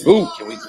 Ooh. Can we do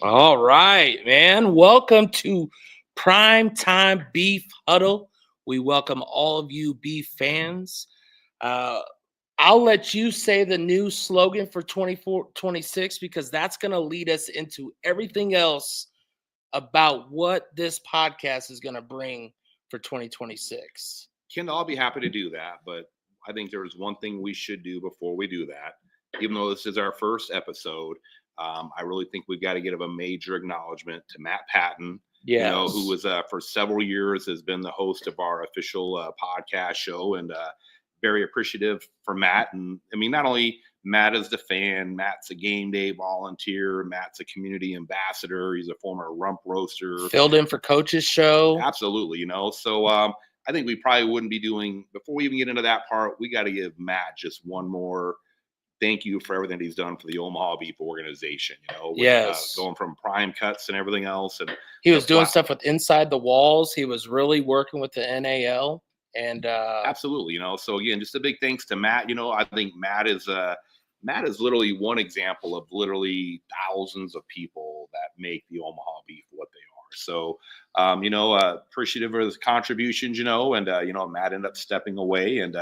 All right, man. Welcome to Primetime Beef Huddle. We welcome all of you beef fans. I'll let you say the new slogan for 24-26 because that's going to lead us into everything else about what this podcast is going to bring for 2026. Kendall, I'll be happy to do that, but I think there's one thing we should do before we do that. Even though this is our first episode, I really think we've got to give a major acknowledgement to Matt Patton, who was for several years has been the host of our official podcast show, and very appreciative for Matt. And I mean, not only Matt is the fan, Matt's a game day volunteer, Matt's a community ambassador, he's a former rump roaster, filled in for Coach's show. Absolutely, so I think we probably wouldn't be doing, before we even get into that part, we got to give Matt just one more thank you for everything he's done for the Omaha Beef organization, yes. Going from prime cuts and everything else. And he was doing stuff with Inside the Walls. He was really working with the NAL. And absolutely, so again, just a big thanks to Matt. I think Matt is literally one example of literally thousands of people that make the Omaha Beef what they are. So, appreciative of his contributions, and, Matt ended up stepping away, and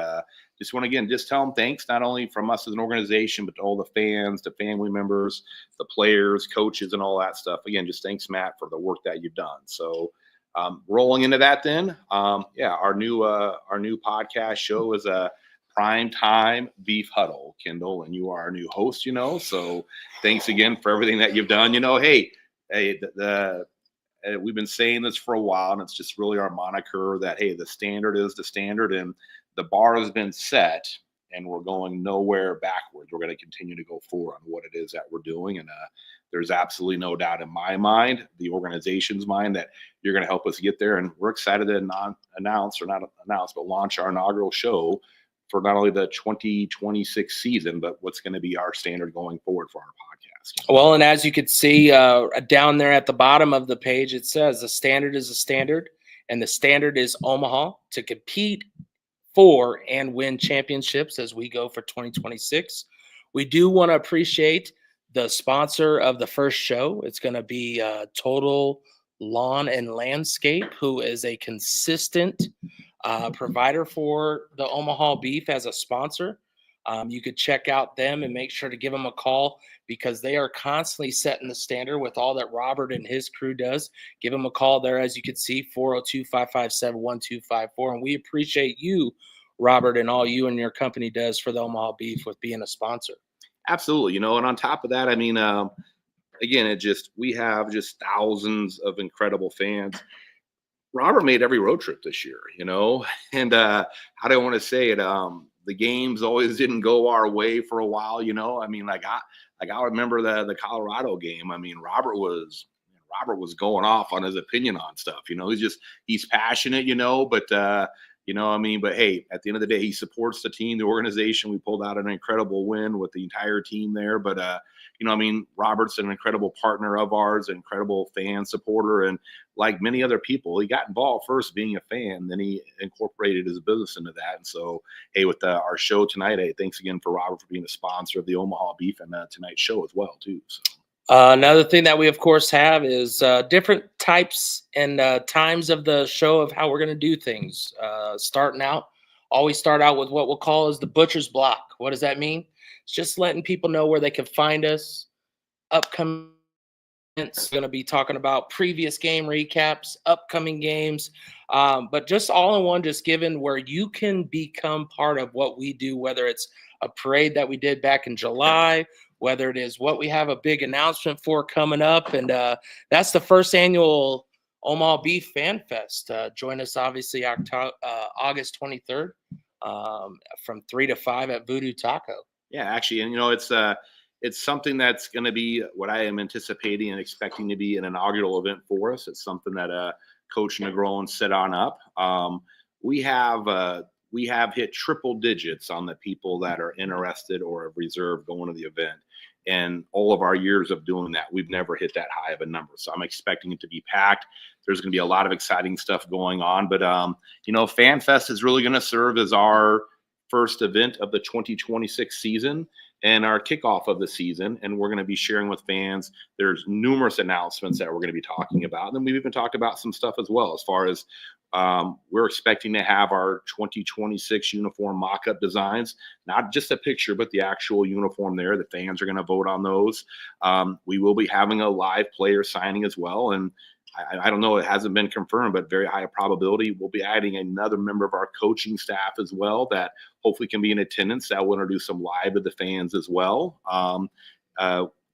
just want to, again, just tell him thanks, not only from us as an organization, but to all the fans, the family members, the players, coaches, and all that stuff. Again, just thanks, Matt, for the work that you've done. So, rolling into that then, our new podcast show is a Primetime Beef Huddle, Kendall, and you are our new host, so thanks again for everything that you've done. We've been saying this for a while, and it's just really our moniker that, hey, the standard is the standard, and the bar has been set, and we're going nowhere backwards. We're going to continue to go forward on what it is that we're doing, and there's absolutely no doubt in my mind, the organization's mind, that you're going to help us get there, and we're excited to launch our inaugural show for not only the 2026 season, but what's going to be our standard going forward for our podcast. Well, and as you can see down there at the bottom of the page, it says the standard is a standard, and the standard is Omaha to compete for and win championships as we go for 2026. We do want to appreciate the sponsor of the first show. It's going to be Total Lawn and Landscape, who is a consistent provider for the Omaha Beef as a sponsor. You could check out them and make sure to give them a call because they are constantly setting the standard with all that Robert and his crew does. Give them a call there, as you can see, 402-557-1254. And we appreciate you, Robert, and all you and your company does for the Omaha Beef with being a sponsor. Absolutely. And on top of that, I mean, again, we have just thousands of incredible fans. Robert made every road trip this year, and how do I want to say it? The games always didn't go our way for a while, I mean, I remember the Colorado game. I mean, Robert was going off on his opinion on stuff, he's passionate, but but hey, at the end of the day, he supports the team, the organization. We pulled out an incredible win with the entire team there, but Robert's an incredible partner of ours, an incredible fan supporter, and like many other people, he got involved first being a fan, then he incorporated his business into that. And so, hey, with our show tonight, hey, thanks again for Robert for being a sponsor of the Omaha Beef and tonight's show as well, too. So. Another thing that we, of course, have is different types and times of the show of how we're going to do things. Always start out with what we'll call as the butcher's block. What does that mean? It's just letting people know where they can find us. Upcoming events, going to be talking about previous game recaps, upcoming games, but just all in one, just given where you can become part of what we do, whether it's a parade that we did back in July, whether it is what we have a big announcement for coming up. And that's the first annual Omaha Beef Fan Fest. Join us, obviously, August 23rd from 3 to 5 at Voodoo Taco. Yeah, actually, and it's it's something that's going to be what I am anticipating and expecting to be an inaugural event for us. It's something that Coach Negron set on up. We have hit triple digits on the people that are interested or have reserved going to the event. And all of our years of doing that, we've never hit that high of a number. So I'm expecting it to be packed. There's going to be a lot of exciting stuff going on. But, Fan Fest is really going to serve as our first event of the 2026 season and our kickoff of the season. And we're going to be sharing with fans. There's numerous announcements that we're going to be talking about. And then we've even talked about some stuff as well, as far as we're expecting to have our 2026 uniform mock-up designs, not just a picture, but the actual uniform there. The fans are going to vote on those. We will be having a live player signing as well. And I don't know, it hasn't been confirmed, but very high probability we'll be adding another member of our coaching staff as well that hopefully can be in attendance. That will introduce some live to the fans as well.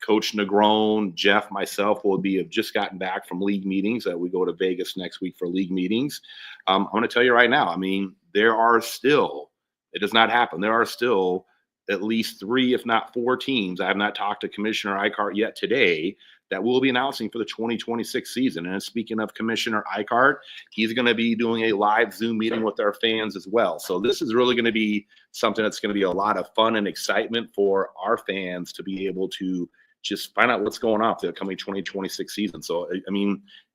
Coach Negron, Jeff, myself have just gotten back from league meetings. We go to Vegas next week for league meetings. I'm going to tell you right now, there are still, it does not happen. There are still at least 3, if not 4 teams. I have not talked to Commissioner Eichart yet today that we'll be announcing for the 2026 season. And speaking of Commissioner Eichart, he's going to be doing a live Zoom meeting with our fans as well. So this is really going to be something that's going to be a lot of fun and excitement for our fans to be able to just find out what's going on for the coming 2026 season. So,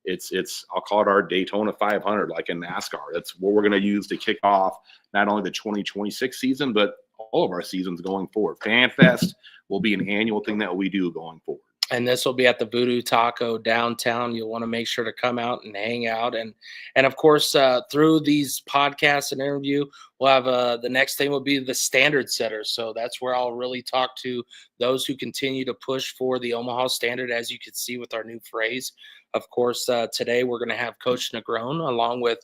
it's I'll call it our Daytona 500, like in NASCAR. That's what we're going to use to kick off not only the 2026 season, but all of our seasons going forward. Fan Fest will be an annual thing that we do going forward. And this will be at the Voodoo Taco downtown. You'll want to make sure to come out and hang out. And of course, through these podcasts and interview, we'll have the next thing will be the standard setters. So that's where I'll really talk to those who continue to push for the Omaha standard, as you can see with our new phrase. Of course, today we're going to have Coach Negron along with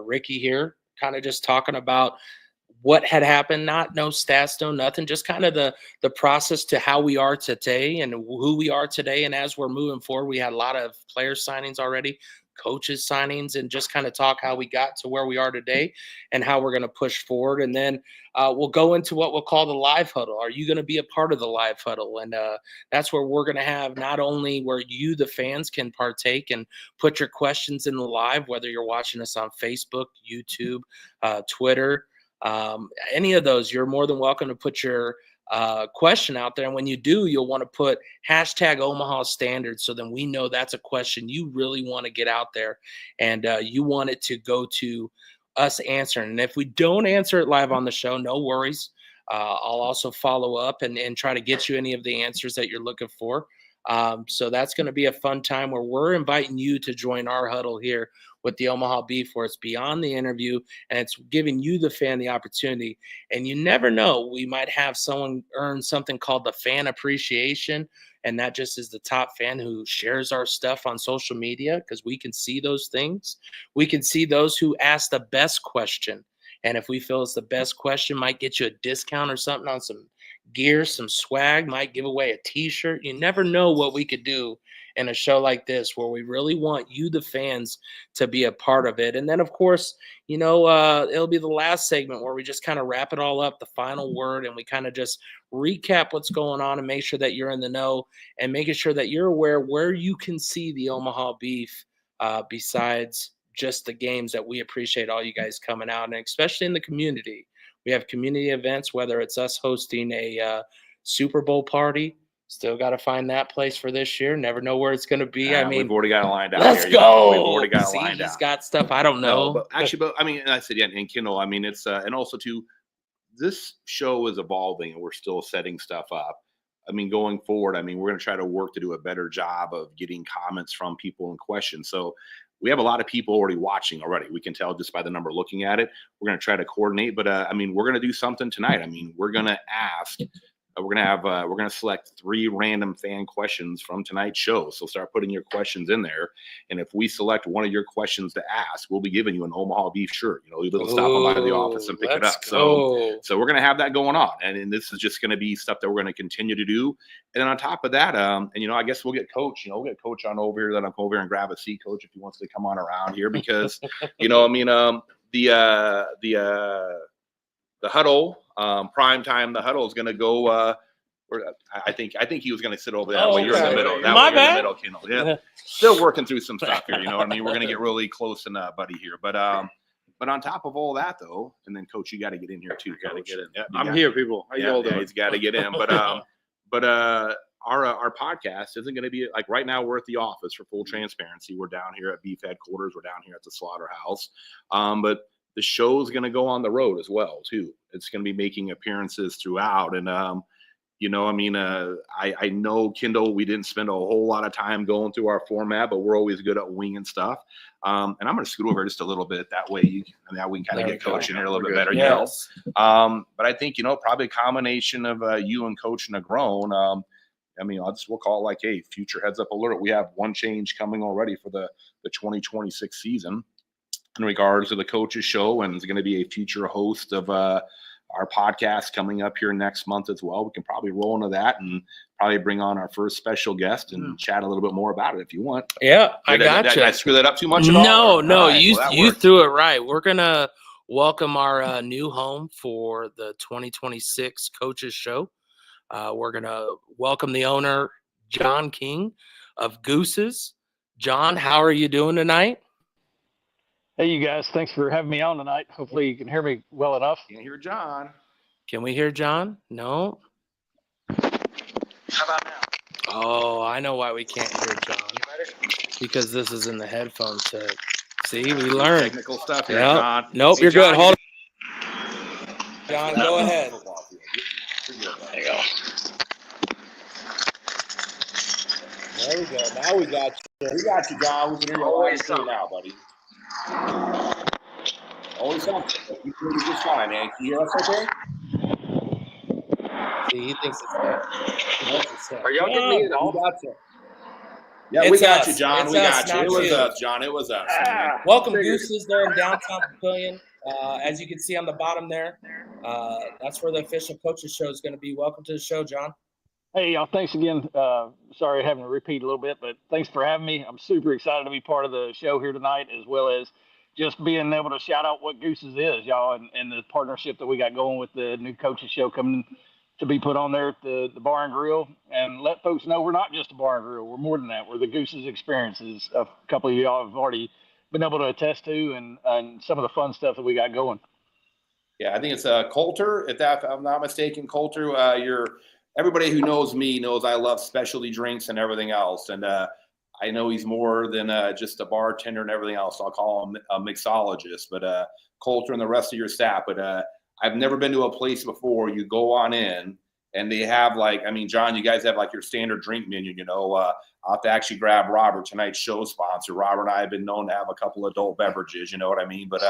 Ricky here, kind of just talking about what had happened, no stats, no nothing, just kind of the process to how we are today and who we are today. And as we're moving forward, we had a lot of player signings already, coaches signings, and just kind of talk how we got to where we are today and how we're going to push forward. And then we'll go into what we'll call the live huddle. Are you going to be a part of the live huddle? And that's where we're going to have not only where you, the fans, can partake and put your questions in the live, whether you're watching us on Facebook, YouTube, Twitter, any of those, you're more than welcome to put your question out there. And when you do, you'll want to put hashtag Omaha Standard. So then we know that's a question you really want to get out there and you want it to go to us answering. And if we don't answer it live on the show, no worries. I'll also follow up and try to get you any of the answers that you're looking for. So that's going to be a fun time where we're inviting you to join our huddle here with the Omaha Beef, where it's beyond the interview and it's giving you, the fan, the opportunity. And you never know, we might have someone earn something called the fan appreciation. And that just is the top fan who shares our stuff on social media, because we can see those things. We can see those who ask the best question. And if we feel it's the best question, might get you a discount or something on some gear, some swag, might give away a t-shirt. You never know what we could do in a show like this, where we really want you, the fans, to be a part of it. And then, of course, it'll be the last segment where we just kind of wrap it all up, the final word, and we kind of just recap what's going on and make sure that you're in the know and making sure that you're aware where you can see the Omaha Beef besides just the games. That we appreciate all you guys coming out, and especially in the community. We have community events, whether it's us hosting a Super Bowl party. Still got to find that place for this year. Never know where it's going to be. We've already got it lined out. Let's go. We've already got it lined out. He's got stuff I don't know. No, and I said, yeah, and Kindle, it's, and also too, this show is evolving and we're still setting stuff up. Going forward, we're going to try to work to do a better job of getting comments from people and questions. So we have a lot of people already watching already. We can tell just by the number looking at it. We're going to try to coordinate, but we're going to do something tonight. We're going to ask. We're going to select 3 random fan questions from tonight's show. So start putting your questions in there. And if we select one of your questions to ask, we'll be giving you an Omaha Beef shirt. You little stop on by the office and pick it up. So we're going to have that going on. And this is just going to be stuff that we're going to continue to do. And then on top of that, I guess we'll get Coach. We'll get Coach on over here. Let him come over here and grab a seat, Coach, if he wants to come on around here, because the huddle, prime time, the huddle is going to go I think he was going to sit over that Oh, way. You're in the okay. middle. That My way you're in the bad. middle, Kendall. Yeah. Still working through some stuff here. You know what I mean? We're going to get really close and buddy here. But on top of all that, though, and then Coach, you got to get in here too. Got to get in. Yeah, I'm here, people. How you all doing? He's got to get in. But our podcast isn't going to be like right now. We're at the office for full transparency. We're down here at Beef Headquarters. We're down here at the Slaughterhouse. But the show is going to go on the road as well too. It's going to be making appearances throughout. And I know, Kendall, we didn't spend a whole lot of time going through our format, but we're always good at winging stuff. And I'm going to scoot over just a little bit. That way we can kind of get Coach in here a little bit better. Yes. But I think, probably a combination of you and Coach Negron. We'll call it like, hey, future heads up alert. We have one change coming already for the 2026 season in regards to the coaches show, and it's going to be a future host of our podcast coming up here next month as well. We can probably roll into that and probably bring on our first special guest and chat a little bit more about it if you want. Yeah, I got you. Did I screw that up too much at all? No, Right, you threw it right. We're gonna welcome our new home for the 2026 coaches show. We're gonna welcome the owner, John King of Goose's. John, how are you doing tonight? Hey, you guys. Thanks for having me on tonight. Hopefully you can hear me well enough. Can't hear John. Can we hear John? No. How about now? Oh, I know why we can't hear John. Because this is in the headphone set. See, we learned. Technical stuff here, Yep. John. Nope, Hey, you're John, good. Hold on. John, go ahead. There you go. There we go. Now we got you. We got you, John. We can hear you Always loud and clear now, buddy. Always something. You can hear you just fine, man. Can you hear us okay? See, he thinks it's that. Are y'all getting me at all? We got you. Yeah, we It's got us. you, John. It's We us, got you. not It was you. us, John. It was us. Welcome, Goose's there in downtown Pavilion. As you can see on the bottom there, that's where the official coaches show is going to be. Welcome to the show, John. Hey, y'all. Thanks again. Sorry having to repeat a little bit, but thanks for having me. I'm super excited to be part of the show here tonight, as well as just being able to shout out what Goose's is, y'all, and the partnership that we got going with the new coaches show coming to be put on there at the Bar and Grill, and let folks know we're not just a bar and grill. We're more than that. We're the Goose's experiences. A couple of y'all have already been able to attest to, and some of the fun stuff that we got going. Yeah, I think it's Coulter. If I'm not mistaken, Coulter, everybody who knows me knows I love specialty drinks and everything else. And I know he's more than just a bartender and everything else. I'll call him a mixologist. But Coulter and the rest of your staff. But I've never been to a place before. You go on in and they have John, you guys have like your standard drink menu, I'll have to actually grab Robert, tonight's show sponsor. Robert and I have been known to have a couple adult beverages, you know what I mean? But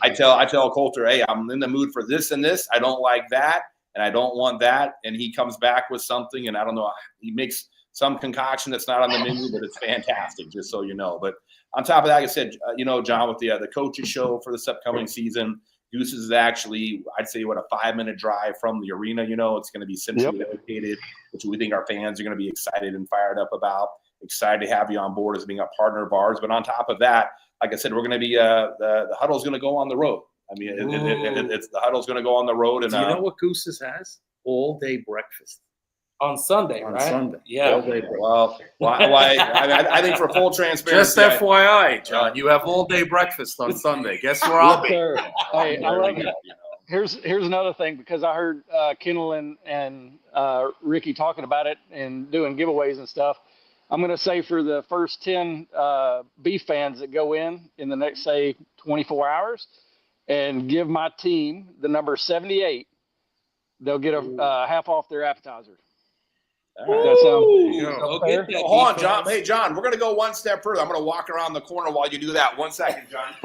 I tell Coulter, hey, I'm in the mood for this and this. I don't like that. And I don't want that. And he comes back with something, and I don't know, he makes some concoction that's not on the menu, but it's fantastic, just so you know. But on top of that, like I said, John, with the coaches show for this upcoming season, Goose's is actually, I'd say, a 5-minute drive from the arena. It's going to be centrally located, which we think our fans are going to be excited and fired up about. Excited to have you on board as being a partner of ours. But on top of that, like I said, we're going to be the Huddle's going to go on the road. It's the Huddle's going to go on the road. And Do you know what Goose's has? All-day breakfast. On Sunday, On right? Sunday. Yeah. All-day breakfast. Well, I think for full transparency, Just FYI, John, you have all-day breakfast on Sunday. Guess where I'll be? Sir. Hey, I love it. Here's another thing, because I heard Kendall and Ricky talking about it and doing giveaways and stuff. I'm going to say for the first 10 beef fans that go in the next, say, 24 hours and give my team the number 78, they'll get a half off their appetizer. Hold on, John. Hey, John, we're going to go one step further. I'm going to walk around the corner while you do that. 1 second, John.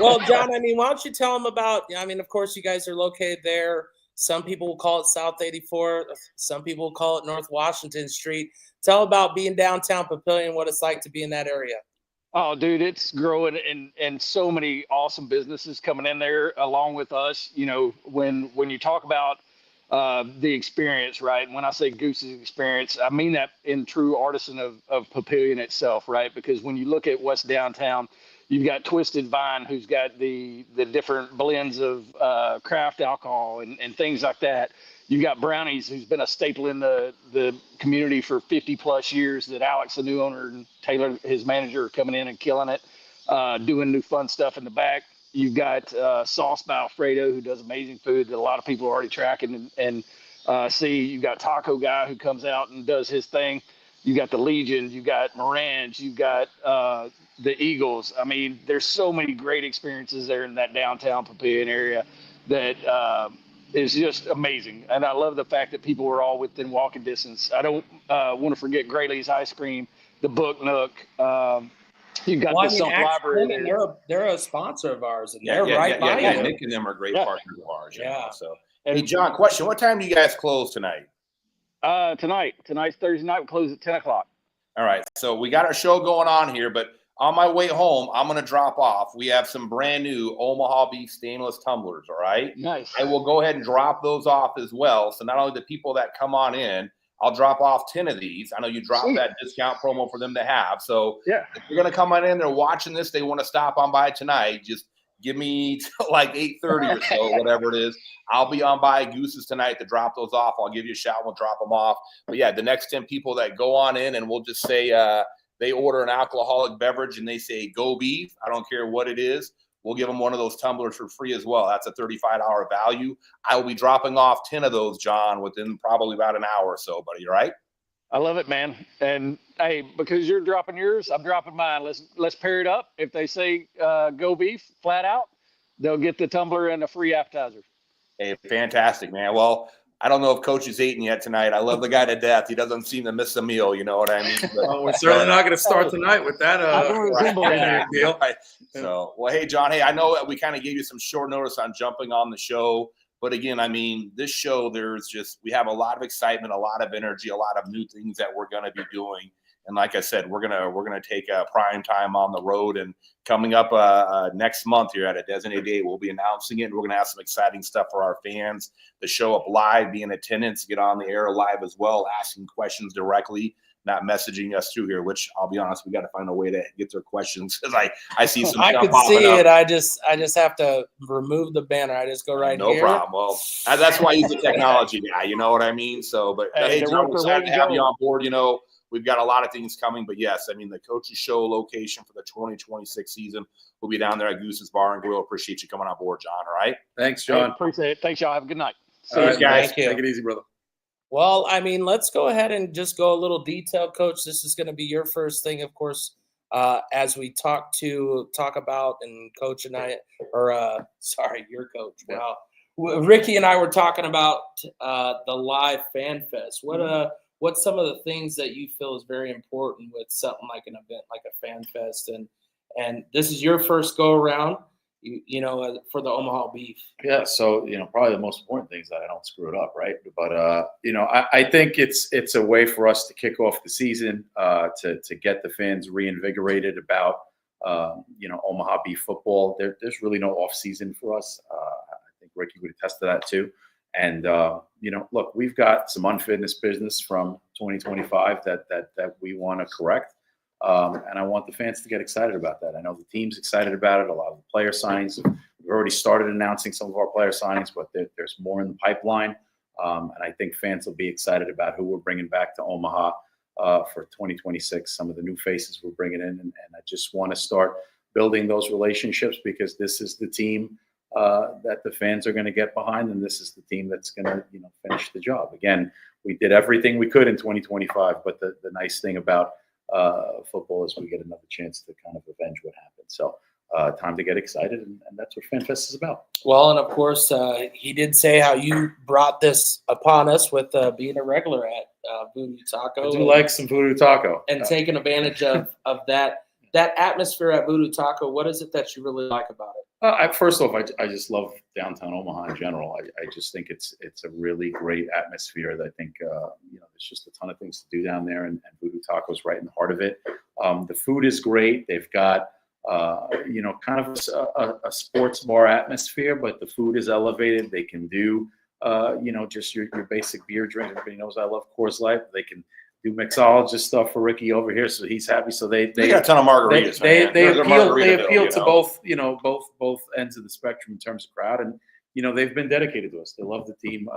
Well, John, why don't you tell them about, of course, you guys are located there. Some people will call it South 84. Some people will call it North Washington Street. Tell about being downtown Papillion, what it's like to be in that area. Oh, dude, it's growing, and so many awesome businesses coming in there along with us. When you talk about the experience, right? And when I say Goose's experience, I mean that in true artisan of Papillion itself, right? Because when you look at what's downtown, you've got Twisted Vine, who's got the different blends of craft alcohol and things like that. You've got Brownies, who's been a staple in the community for 50+ years, that Alex, the new owner, and Taylor, his manager, are coming in and killing it, doing new fun stuff in the back. You've got Sauce by Alfredo, who does amazing food that a lot of people are already tracking and see. You've got Taco Guy, who comes out and does his thing. You've got the Legion. You've got Moran's. You've got the Eagles. I mean, there's so many great experiences there in that downtown Papillion area that is just amazing. And I love the fact that people were all within walking distance. I don't want to forget Graylee's Ice Cream, the Book Nook. You've got the Sump Library there. They're a sponsor of ours, and they're right by you. Nick and them are great partners of ours. Yeah. So, hey, John, question: what time do you guys close tonight? Tonight's Thursday night. We close at 10 o'clock. All right. So we got our show going on here, but on my way home, I'm going to drop off. We have some brand new Omaha Beef stainless tumblers. All right. Nice. I will go ahead and drop those off as well. So not only the people that come on in, I'll drop off 10 of these. I know you dropped that discount promo for them to have. So if you're going to come on in, they're watching this, they want to stop on by tonight, just give me like 8:30 or so, whatever it is. I'll be on by Goose's tonight to drop those off. I'll give you a shout. We'll drop them off. But, yeah, the next 10 people that go on in, and we'll just say they order an alcoholic beverage and they say, go beef. I don't care what it is. We'll give them one of those tumblers for free as well. That's a $35 value. I will be dropping off 10 of those, John, within probably about an hour or so, buddy. You all right? I love it, man. And hey, because you're dropping yours, I'm dropping mine. Let's pair it up. If they say go beef flat out, they'll get the tumbler and a free appetizer. Hey, fantastic, man. Well, I don't know if Coach has eaten yet tonight. I love the guy to death. He doesn't seem to miss a meal. You know what I mean? Well, we're certainly not going to start tonight with that deal. Right. So, well, hey, John. Hey, I know that we kind of gave you some short notice on jumping on the show. But again, I mean, this show, we have a lot of excitement, a lot of energy, a lot of new things that we're going to be doing. And like I said, we're gonna take a prime time on the road, and coming up next month here at a designated date, we'll be announcing it. We're gonna have some exciting stuff for our fans to show up live, be in attendance, get on the air live as well, asking questions directly, not messaging us through here. Which I'll be honest, we got to find a way to get their questions, because I see some. I could see it. I just have to remove the banner. I just go right here. No problem. Well, that's why he's a technology guy. You know what I mean? So, but hey, John, we're excited to have you on board. You know, we've got a lot of things coming, but yes, I mean, the Coaches Show location for the 2026 season will be down there at Goose's Bar and Grill. Appreciate you coming on board, John. All right. Thanks, John. Hey, appreciate it. Thanks, y'all. Have a good night. See you guys. Thank you. Take it easy, brother. Well, I mean, let's go ahead and just go a little detailed, Coach. This is going to be your first thing, of course, as we talk about, and Coach and I, or sorry, your coach. Wow. Ricky and I were talking about the live fan fest. What's some of the things that you feel is very important with something like an event like a fan fest? And this is your first go around, you know, for the Omaha Beef. Yeah. So, you know, probably the most important thing is that I don't screw it up. Right. But, you know, I think it's a way for us to kick off the season, to get the fans reinvigorated about, you know, Omaha Beef football. There's really no off season for us. I think Ricky would attest to that too. And, you know, look, we've got some unfitness business from 2025 that we want to correct. And I want the fans to get excited about that. I know the team's excited about it. A lot of the player signings, we've already started announcing some of our player signings, but there's more in the pipeline. And I think fans will be excited about who we're bringing back to Omaha for 2026, some of the new faces we're bringing in. And I just want to start building those relationships, because this is the team that the fans are going to get behind, and this is the team that's going to, you know, finish the job. Again, we did everything we could in 2025, but the nice thing about football is we get another chance to kind of avenge what happened. So time to get excited, and that's what FanFest is about. Well, and of course, he did say how you brought this upon us with being a regular at Voodoo Taco. I do like some Voodoo Taco. And taking advantage of that atmosphere at Voodoo Taco. What is it that you really like about it? First off, I just love downtown Omaha in general. I just think it's a really great atmosphere. That I think you know, there's just a ton of things to do down there, and Voodoo Taco's right in the heart of it. The food is great. They've got you know, kind of a sports bar atmosphere, but the food is elevated. They can do you know, just your basic beer drink. Everybody knows I love Coors Light. They can do mixologist stuff for Ricky over here, so he's happy. So they got a ton of margaritas. They appeal to both, you know, both ends of the spectrum in terms of crowd. And they've been dedicated to us. They love the team.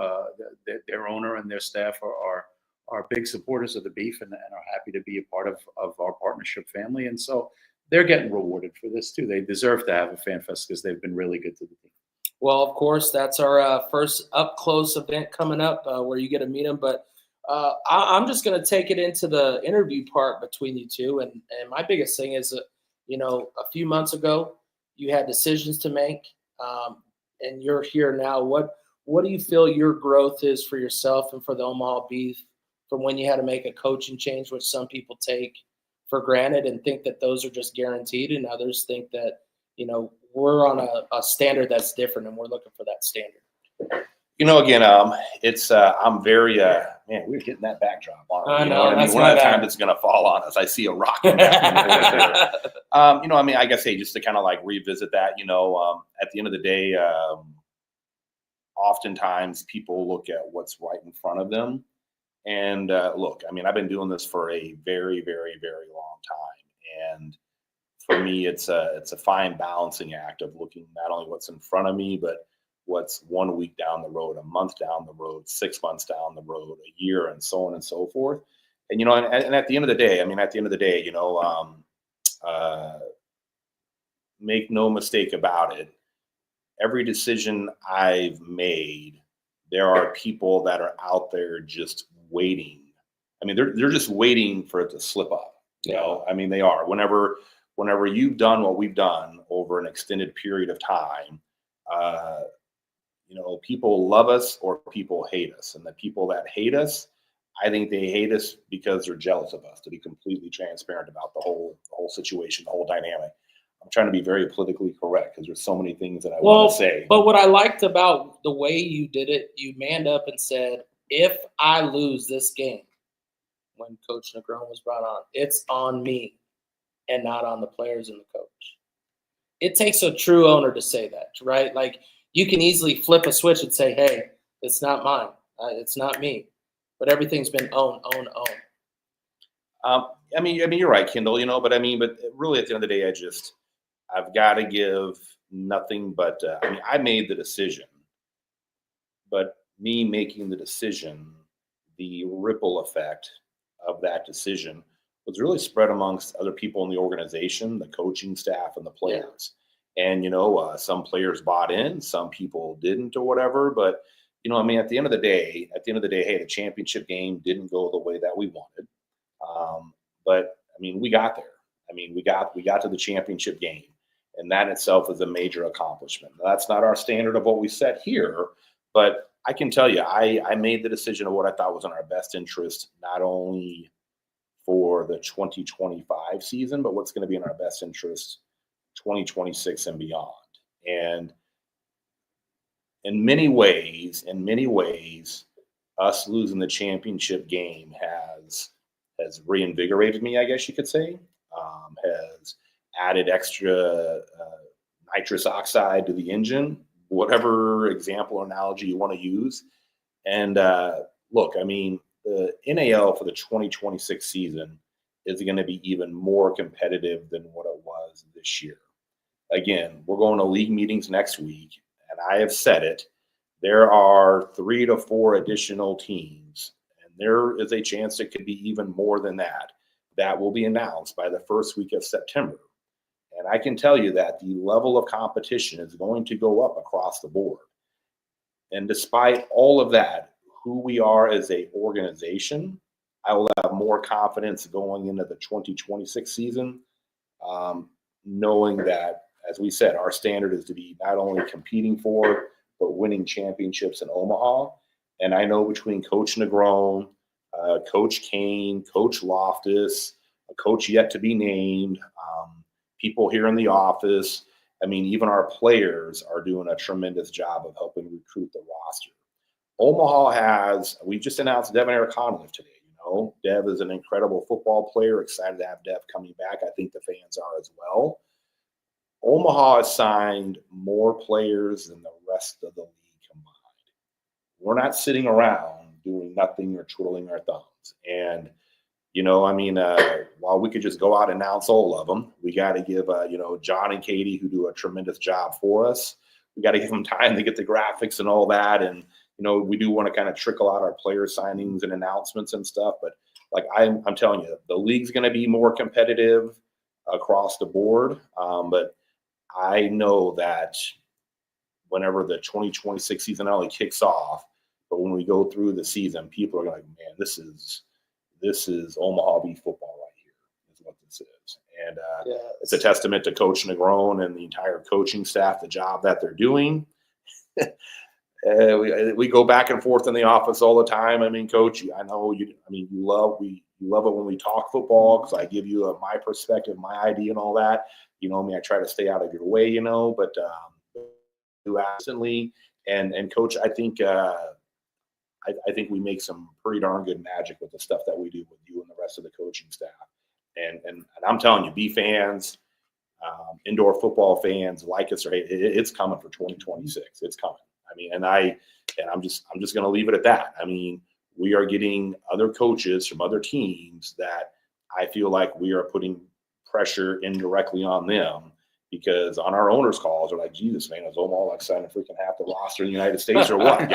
Their owner and their staff are big supporters of the Beef and are happy to be a part of our partnership family. And so they're getting rewarded for this too. They deserve to have a fan fest because they've been really good to the team. Well, of course, that's our first up-close event coming up where you get to meet them. But I'm just going to take it into the interview part between you two. And my biggest thing is, a few months ago, you had decisions to make, and you're here now. What do you feel your growth is for yourself and for the Omaha Beef from when you had to make a coaching change, which some people take for granted and think that those are just guaranteed, and others think that, we're on a standard that's different and we're looking for that standard? Again, it's I'm very man. We're getting that backdrop on. You know what I mean? One of the times it's going to fall on us. I see a rock. I guess, hey, just to kind of like revisit that. At the end of the day, oftentimes people look at what's right in front of them. And look, I've been doing this for a very, very, very long time, and for me, it's a fine balancing act of looking not only what's in front of me, but what's 1 week down the road, a month down the road, 6 months down the road, a year, and so on and so forth. And and at the end of the day, make no mistake about it. Every decision I've made, there are people that are out there just waiting. They're just waiting for it to slip up. They are. Whenever you've done what we've done over an extended period of time, people love us or people hate us. And the people that hate us, I think they hate us because they're jealous of us, to be completely transparent about the whole situation, the whole dynamic. I'm trying to be very politically correct because there's so many things that I want to say. But what I liked about the way you did it, you manned up and said, if I lose this game, when Coach Negron was brought on, it's on me and not on the players and the coach. It takes a true owner to say that, right? Like, you can easily flip a switch and say, hey, it's not mine. It's not me. But everything's been own. You're right, Kendall, but really at the end of the day, I've got to give nothing but, I made the decision, but me making the decision, the ripple effect of that decision was really spread amongst other people in the organization, the coaching staff and the players. Yeah. And, some players bought in, some people didn't or whatever, but, at the end of the day, hey, the championship game didn't go the way that we wanted. But we got there. We got to the championship game, and that itself is a major accomplishment. Now, that's not our standard of what we set here, but I can tell you, I made the decision of what I thought was in our best interest, not only for the 2025 season, but what's going to be in our best interest 2026 and beyond. And in many ways, us losing the championship game has reinvigorated me, I guess you could say, has added extra nitrous oxide to the engine, whatever example or analogy you want to use. And look, the NAL for the 2026 season is going to be even more competitive than what it was this year. Again, we're going to league meetings next week, and I have said it. There are 3 to 4 additional teams, and there is a chance it could be even more than that. That will be announced by the first week of September. And I can tell you that the level of competition is going to go up across the board. And despite all of that, who we are as a organization, I will have more confidence going into the 2026 season, knowing that, as we said, our standard is to be not only competing for, but winning championships in Omaha. And I know between Coach Negron, Coach Kane, Coach Loftus, a coach yet to be named, people here in the office, even our players are doing a tremendous job of helping recruit the roster. Omaha we just announced Devin Eric-Conliffe today. Dev is an incredible football player. Excited to have Dev coming back. I think the fans are as well. Omaha has signed more players than the rest of the league combined. We're not sitting around doing nothing or twiddling our thumbs. And, while we could just go out and announce all of them, we got to give, John and Katie, who do a tremendous job for us. we got to give them time to get the graphics and all that. And, we do want to kind of trickle out our player signings and announcements and stuff. But like I'm telling you, the league's going to be more competitive across the board. But I know that whenever the 2026 season not only kicks off, but when we go through the season, people are like, man, this is Omaha Beef football right here, is what this is. And it's a testament to Coach Negron and the entire coaching staff, the job that they're doing. We go back and forth in the office all the time. I mean, Coach, I know you love it when we talk football because I give you my perspective, my idea, and all that. I try to stay out of your way, but do absolutely. And Coach, I think we make some pretty darn good magic with the stuff that we do with you and the rest of the coaching staff. And I'm telling you, B fans, indoor football fans, like us or hate, it's coming for 2026. It's coming. I mean, and I'm just going to leave it at that. I mean, we are getting other coaches from other teams that I feel like we are putting pressure indirectly on them because on our owners' calls, they're like, Jesus, man, is Omaha like signing freaking half the roster in the United States or what? It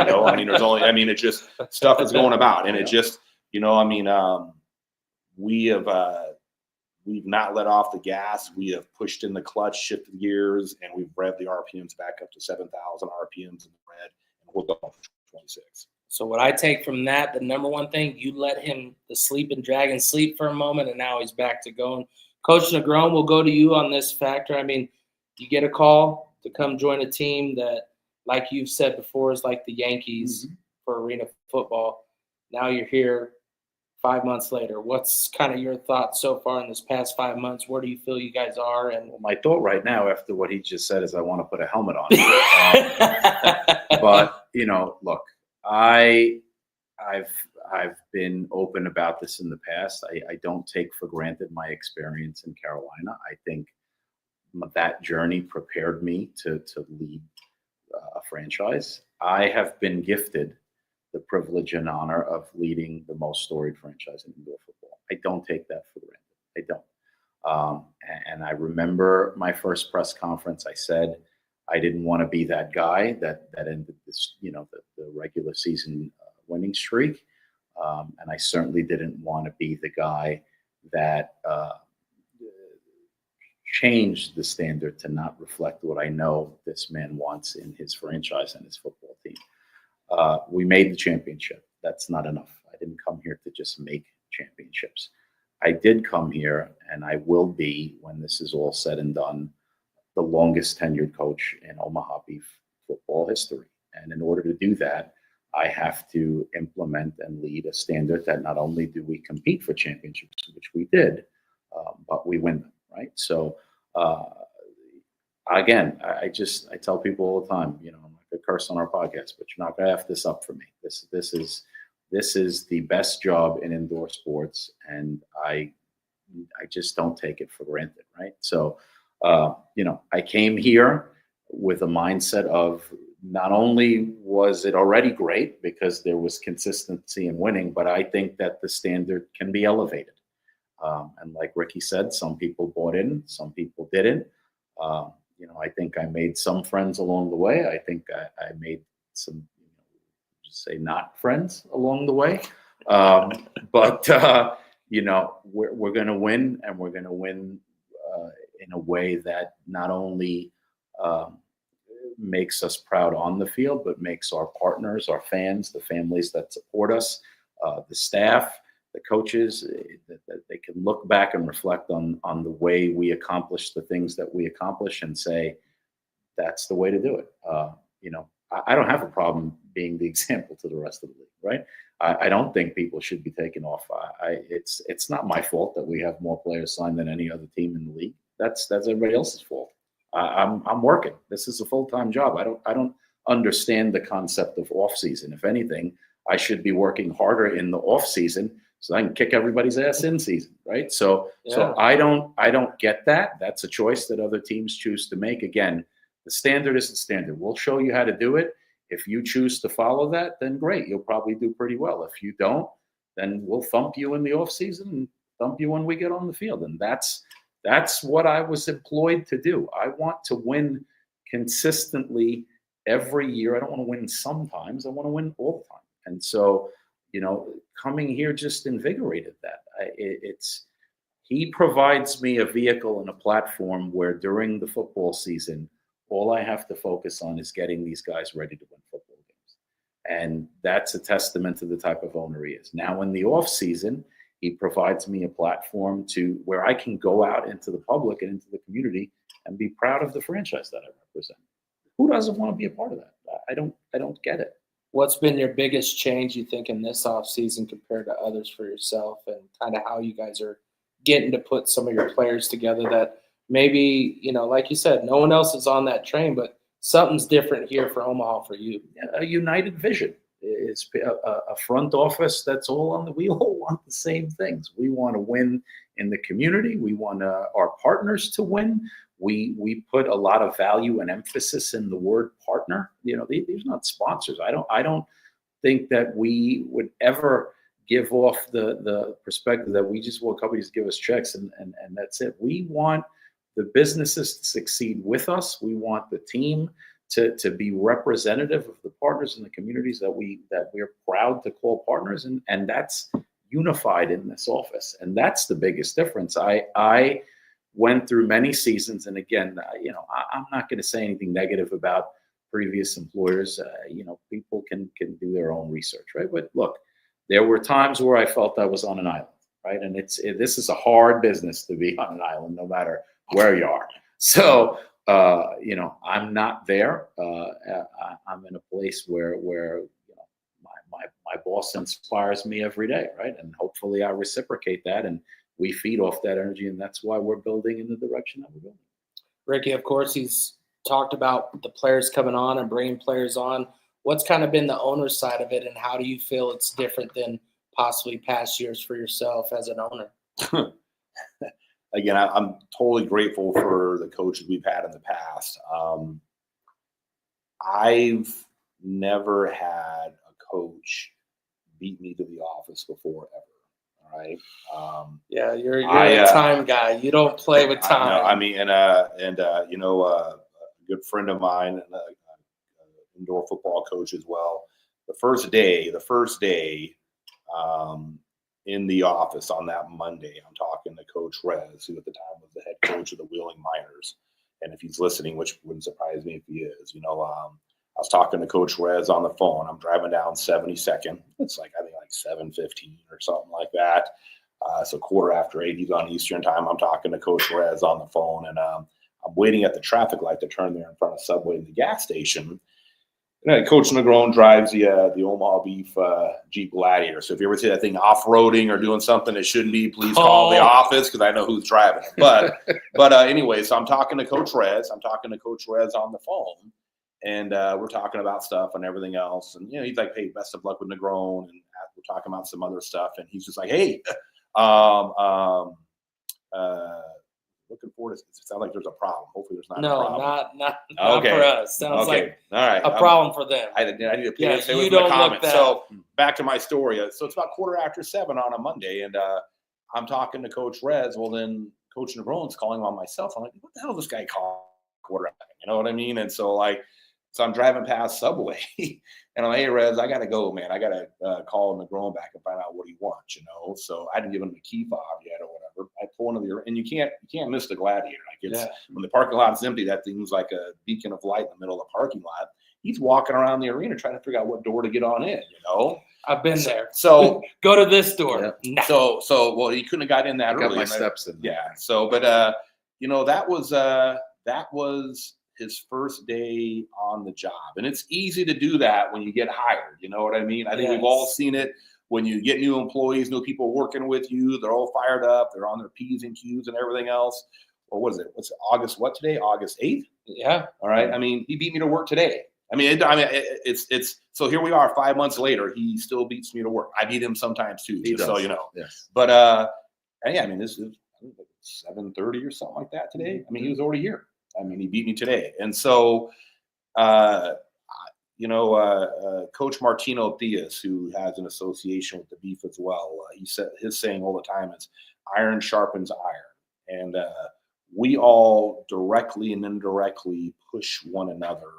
just stuff is going about. And it just, we've not let off the gas. We have pushed in the clutch, shifted gears, and we've revved the RPMs back up to 7,000 RPMs in the red, and we'll go for 26. So what I take from that, the number one thing, you let him, the sleeping dragon, sleep for a moment, and now he's back to going. Coach Negron, we'll go to you on this factor. I mean, you get a call to come join a team that, like you've said before, is like the Yankees for arena football. Now you're here 5 months later. What's kind of your thoughts so far in this past 5 months? Where do you feel you guys are? And my thought right now after what he just said is I want to put a helmet on. But, look, I've been open about this in the past. I don't take for granted my experience in Carolina. I think that journey prepared me to lead a franchise. I have been gifted the privilege and honor of leading the most storied franchise in indoor football. I don't take that for granted. I don't. And I remember my first press conference. I said I didn't want to be that guy that ended this, the regular season winning streak. And I certainly didn't want to be the guy that changed the standard to not reflect what I know this man wants in his franchise and his football team. We made the championship. That's not enough. I didn't come here to just make championships. I did come here, and I will be, when this is all said and done, the longest tenured coach in Omaha Beef football history. And in order to do that, I have to implement and lead a standard that not only do we compete for championships, which we did, but we win them, right? So, again, I tell people all the time, I'm not going to curse on our podcast, but you're not going to F this up for me. This is the best job in indoor sports, and I just don't take it for granted, right? So, I came here with a mindset of not only was it already great because there was consistency in winning, but I think that the standard can be elevated. And like Ricky said, some people bought in, some people didn't. I think I made some friends along the way. I think I made some, just say not friends along the way. But we're going to win, and we're going to win in a way that not only makes us proud on the field, but makes our partners, our fans, the families that support us, the staff, the coaches, that they can look back and reflect on the way we accomplish the things that we accomplish and say, that's the way to do it. I don't have a problem being the example to the rest of the league, right? I don't think people should be taken off. It's not my fault that we have more players signed than any other team in the league. That's everybody else's fault. I'm working. This is a full-time job. I don't understand the concept of off season. If anything, I should be working harder in the off season so I can kick everybody's ass in season, right? So I don't get that. That's a choice that other teams choose to make. Again, the standard is the standard. We'll show you how to do it. If you choose to follow that, then great. You'll probably do pretty well. If you don't, then we'll thump you in the off season and thump you when we get on the field. And that's what I was employed to do. I want to win consistently every year. I don't want to win sometimes. I want to win all the time. And so, coming here just invigorated that. He provides me a vehicle and a platform where during the football season, all I have to focus on is getting these guys ready to win football games. And that's a testament to the type of owner he is. Now, in the off season, he provides me a platform to where I can go out into the public and into the community and be proud of the franchise that I represent. Who doesn't want to be a part of that? I don't get it. What's been your biggest change, you think, in this offseason compared to others for yourself, and kind of how you guys are getting to put some of your players together that maybe, like you said, no one else is on that train, but something's different here for Omaha for you? A united vision. It's a front office that's all on we all want the same things. We want to win in the community. We want our partners to win. We put a lot of value and emphasis in the word partner. These are not sponsors. I don't think that we would ever give off the perspective that we just want companies to give us checks and that's it. We want the businesses to succeed with us. We want the team to be representative of the partners in the communities that we're proud to call partners, and that's unified in this office, and that's the biggest difference. I went through many seasons, and again, I'm not going to say anything negative about previous employers. People can do their own research, right? But look, there were times where I felt I was on an island, right? And this is a hard business to be on an island, no matter where you are. So, I'm not there. I'm in a place where my boss inspires me every day, right? And hopefully I reciprocate that, and we feed off that energy, and that's why we're building in the direction that we're building. Ricky, of course, he's talked about the players coming on and bringing players on. What's kind of been the owner's side of it, and how do you feel it's different than possibly past years for yourself as an owner? Again, I'm totally grateful for the coaches we've had in the past. I've never had a coach beat me to the office before ever. All right. You're a time guy. You don't play with time. A good friend of mine, and indoor football coach as well. The first day, in the office on that Monday, I'm talking to Coach Rez, who at the time was the head coach of the Wheeling Miners. And if he's listening, which wouldn't surprise me if he is, I was talking to Coach Rez on the phone. I'm driving down 72nd. It's I think 7:15 or something like that. So 8:15, he's on Eastern time. I'm talking to Coach Rez on the phone, and I'm waiting at the traffic light to turn there in front of Subway and the gas station. Coach Negron drives the Omaha Beef Jeep Gladiator. So if you ever see that thing off-roading or doing something it shouldn't be, please call the office, because I know who's driving it. But anyway, so I'm talking to Coach Rez. on the phone, and we're talking about stuff and everything else. And he's like, "Hey, best of luck with Negron," and we're talking about some other stuff. And he's just like, "Hey, looking forward to it. Sounds like there's a problem. Hopefully there's not a problem." Not for us. Sounds like all right. a problem for them. I need to stay you with don't my comments. look So back to my story. So it's about 7:15 on a Monday, and I'm talking to Coach Rez. Well, then Coach Negron's calling on myself. I'm like, what the hell is this guy calling quarterback? You know what I mean? And so I'm driving past Subway, and I'm like, "Hey, Rez, I got to go, man. I got to call Negron back and find out what he wants, So I didn't give him the key fob yet or whatever. I pull into the, and you can't miss the Gladiator. When the parking lot's empty, that thing's like a beacon of light in the middle of the parking lot. He's walking around the arena trying to figure out what door to get on in, I've been there. So go to this door. Yeah. Well, he couldn't have got in that early. Got my steps in. Yeah. So, but that was his first day on the job. And it's easy to do that when you get hired. You know what I mean? I think we've all seen it when you get new employees, new people working with you. They're all fired up. They're on their P's and Q's and everything else. Well, what is it? What's August? What today? August 8th? Yeah. All right. I mean, he beat me to work today. It's so here we are 5 months later. He still beats me to work. I beat him sometimes too, so you know. Yes. But this is 7:30 or something like that today. I mean, he was already here. I mean, he beat me today. And so, Coach Martino Diaz, who has an association with the Beef as well, he said his saying all the time is iron sharpens iron. And we all directly and indirectly push one another.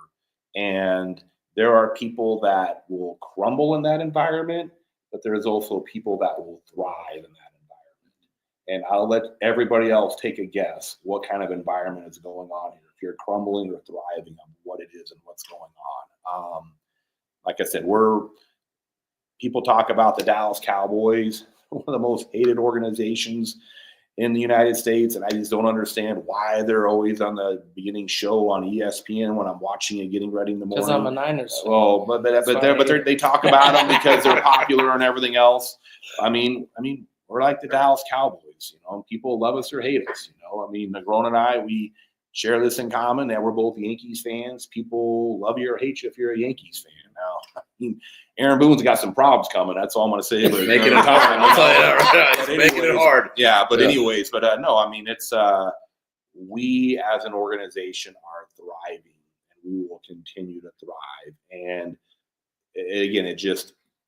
And there are people that will crumble in that environment, but there's also people that will thrive in that environment. And I'll let everybody else take a guess what kind of environment is going on here, if you're crumbling or thriving on what it is and what's going on. Like I said, people talk about the Dallas Cowboys, one of the most hated organizations in the United States, and I just don't understand why they're always on the beginning show on ESPN when I'm watching it, getting ready in the morning. Because I'm a Niners fan. Well, but they talk about them because they're popular and everything else. I mean, we're like the Dallas Cowboys, you know. People love us or hate us, you know. I mean, Negron and I, we share this in common that we're both Yankees fans. People love you or hate you if you're a Yankees fan. Now, I mean, Aaron Boone's got some problems coming. That's all I'm going to say. But Making it tough. I'll tell you that right now. He's making it hard. Yeah, but no, I mean, it's we as an organization are thriving, and we will continue to thrive. And again,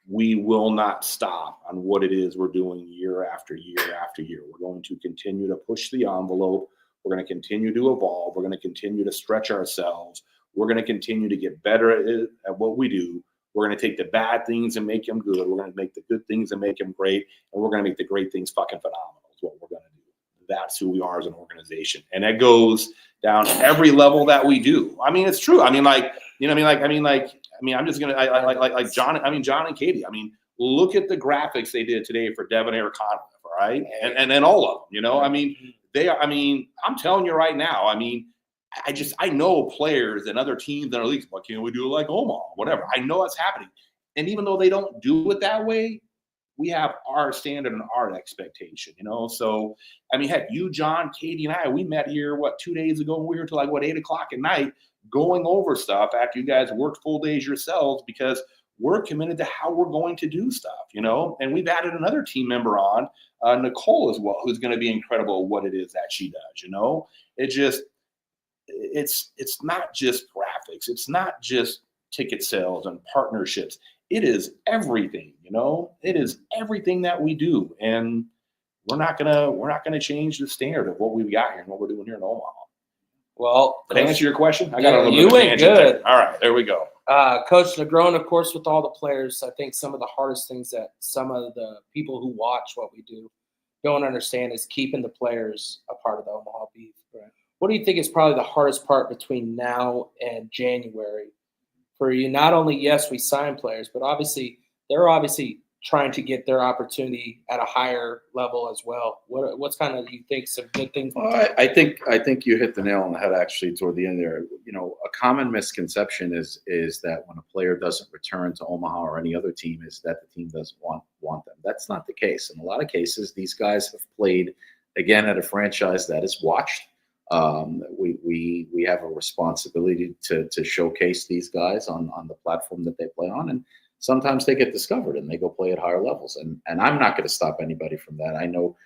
we will not stop on what it is we're doing year after year after year. We're going to continue to push the envelope. We're going to continue to evolve. We're going to continue to stretch ourselves. We're going to continue to get better at what we do. We're going to take the bad things and make them good. We're going to make the good things and make them great. And we're going to make the great things fucking phenomenal is what we're going to do. That's who we are as an organization. And that goes down every level that we do. I mean, it's true. I mean, I'm just going to, John and Katie. I mean, look at the graphics they did today for Devin Conliffe, all right? And then all of them, you know, I mean, I'm telling you right now, I mean, I know players and other teams in our leagues. Why can't we do it like Omaha? Whatever. I know it's happening. And even though they don't do it that way, we have our standard and our expectation, you know? So, I mean, heck, you, John, Katie, and I, we met here, 2 days ago? We were till 8 o'clock at night going over stuff after you guys worked full days yourselves because we're committed to how we're going to do stuff, you know? And we've added another team member on, Nicole as well, who's going to be incredible at what it is that she does, you know? It's not just graphics. It's not just ticket sales and partnerships. It is everything, you know. It is everything that we do, and we're not gonna change the standard of what we've got here and what we're doing here in Omaha. Well, to answer your question, I got a little you bit of a went tangent good. there. All right, there we go. Coach Negron, of course, with all the players, I think some of the hardest things that some of the people who watch what we do don't understand is keeping the players a part of the Omaha Beef. Right. What do you think is probably the hardest part between now and January for you? Not only, yes, we sign players, but they're obviously trying to get their opportunity at a higher level as well. What's kind of, you think, some good things? Well, I think you hit the nail on the head actually toward the end there. You know, a common misconception is that when a player doesn't return to Omaha or any other team is that the team doesn't want them. That's not the case. In a lot of cases, these guys have played, again, at a franchise that is watched. We have a responsibility to showcase these guys on the platform that they play on, and sometimes they get discovered and they go play at higher levels. And I'm not going to stop anybody from that. I know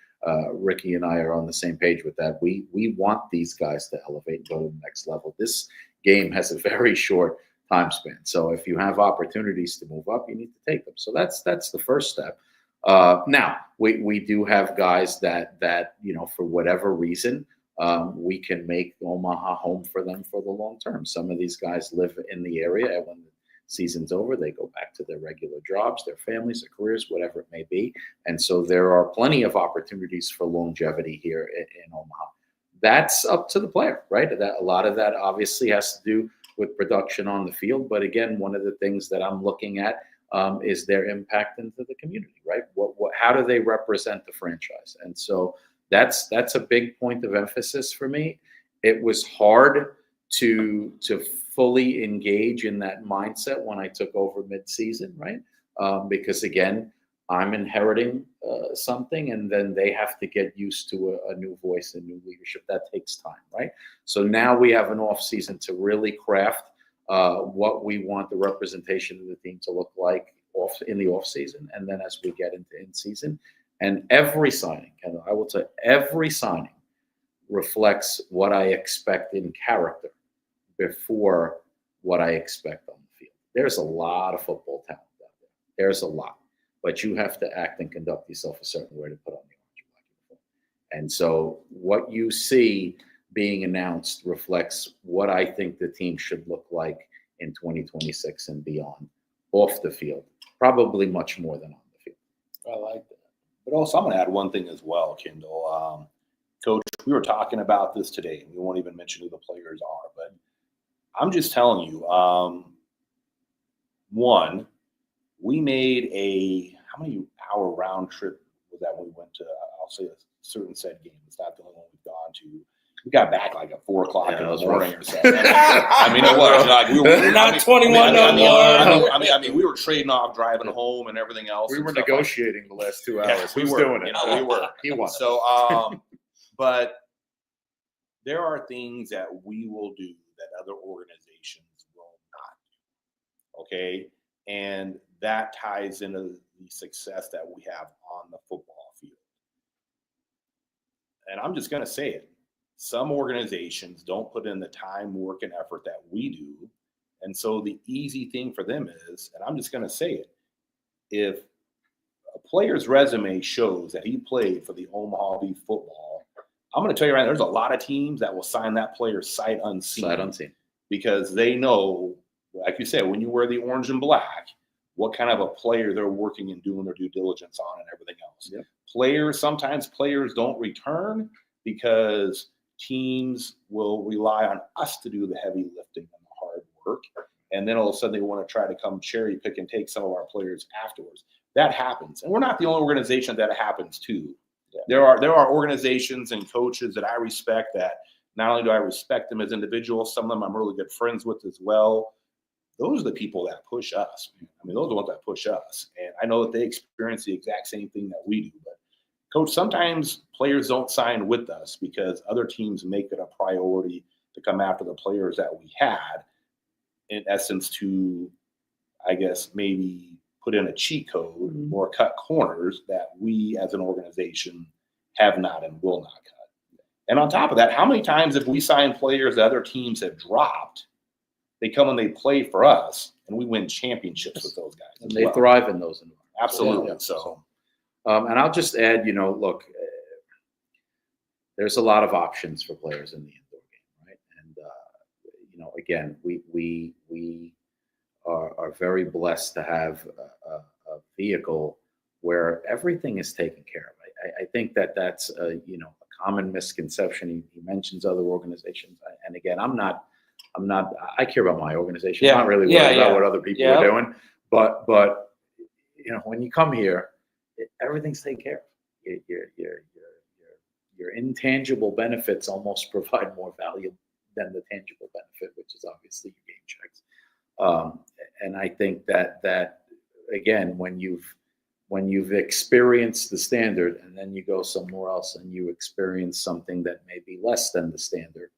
Ricky and I are on the same page with that. We want these guys to elevate and go to the next level. This game has a very short time span. So if you have opportunities to move up, you need to take them. So that's the first step. Now we do have guys that you know, for whatever reason, we can make Omaha home for them for the long term. Some of these guys live in the area, and when the season's over, they go back to their regular jobs, their families, their careers, whatever it may be. And so there are plenty of opportunities for longevity here in Omaha. That's up to the player, right? A lot of that obviously has to do with production on the field. But again, one of the things that I'm looking at is their impact into the community, right? How do they represent the franchise? And so that's a big point of emphasis for me. It was hard to fully engage in that mindset when I took over mid-season, right? Because again, I'm inheriting something, and then they have to get used to a new voice and new leadership. That takes time, right? So now we have an off season to really craft what we want the representation of the team to look like in the off season, and then as we get into in season. And every signing, and I will say every signing reflects what I expect in character before what I expect on the field. There's a lot of football talent out there. There's a lot. But you have to act and conduct yourself a certain way to put on the orange and black uniform. And so what you see being announced reflects what I think the team should look like in 2026 and beyond, off the field, probably much more than on the field. I like that. But also, I'm going to add one thing as well, Kendall. Coach, we were talking about this today, and we won't even mention who the players are, but I'm just telling you, one, we made how many hour round trip was that when we went to, I'll say a certain set game. It's not the only one we've gone to. We got back like at 4 o'clock in the morning or something. I mean, it was like We're not 21 no more. I mean, we were trading off driving home and everything else. We were negotiating the last 2 hours. We Who's were doing it? We were. He won. So, but there are things that we will do that other organizations will not do. Okay, and that ties into the success that we have on the football field. And I'm just going to say it. Some organizations don't put in the time, work, and effort that we do. And so the easy thing for them is, and I'm just going to say it, if a player's resume shows that he played for the Omaha Beef football, I'm going to tell you right now, there's a lot of teams that will sign that player sight unseen. Sight unseen. Because they know, like you said, when you wear the orange and black, what kind of a player they're working and doing their due diligence on and everything else. Yep. Sometimes players don't return because teams will rely on us to do the heavy lifting and the hard work. And then all of a sudden they want to try to come cherry pick and take some of our players afterwards. That happens. And we're not the only organization that happens to. Yeah. There are organizations and coaches that I respect that not only do I respect them as individuals, some of them I'm really good friends with as well. Those are the people that push us. I mean, those are the ones that push us. And I know that they experience the exact same thing that we do. But Coach, sometimes players don't sign with us because other teams make it a priority to come after the players that we had, in essence, to, I guess, maybe put in a cheat code or cut corners that we as an organization have not and will not cut. And on top of that, how many times have we signed players that other teams have dropped? They come and they play for us, and we win championships with those guys. And they thrive in those environments. Absolutely. Yeah. So, and I'll just add, look, there's a lot of options for players in the indoor game, right? And again, we are very blessed to have a vehicle where everything is taken care of. I think that's a common misconception. He mentions other organizations, and again, I care about my organization. I'm not really worried about what other people are doing. But when you come here, everything's taken care of. Your intangible benefits almost provide more value than the tangible benefit, which is obviously your game checks. And I think that again, when you've experienced the standard and then you go somewhere else and you experience something that may be less than the standard,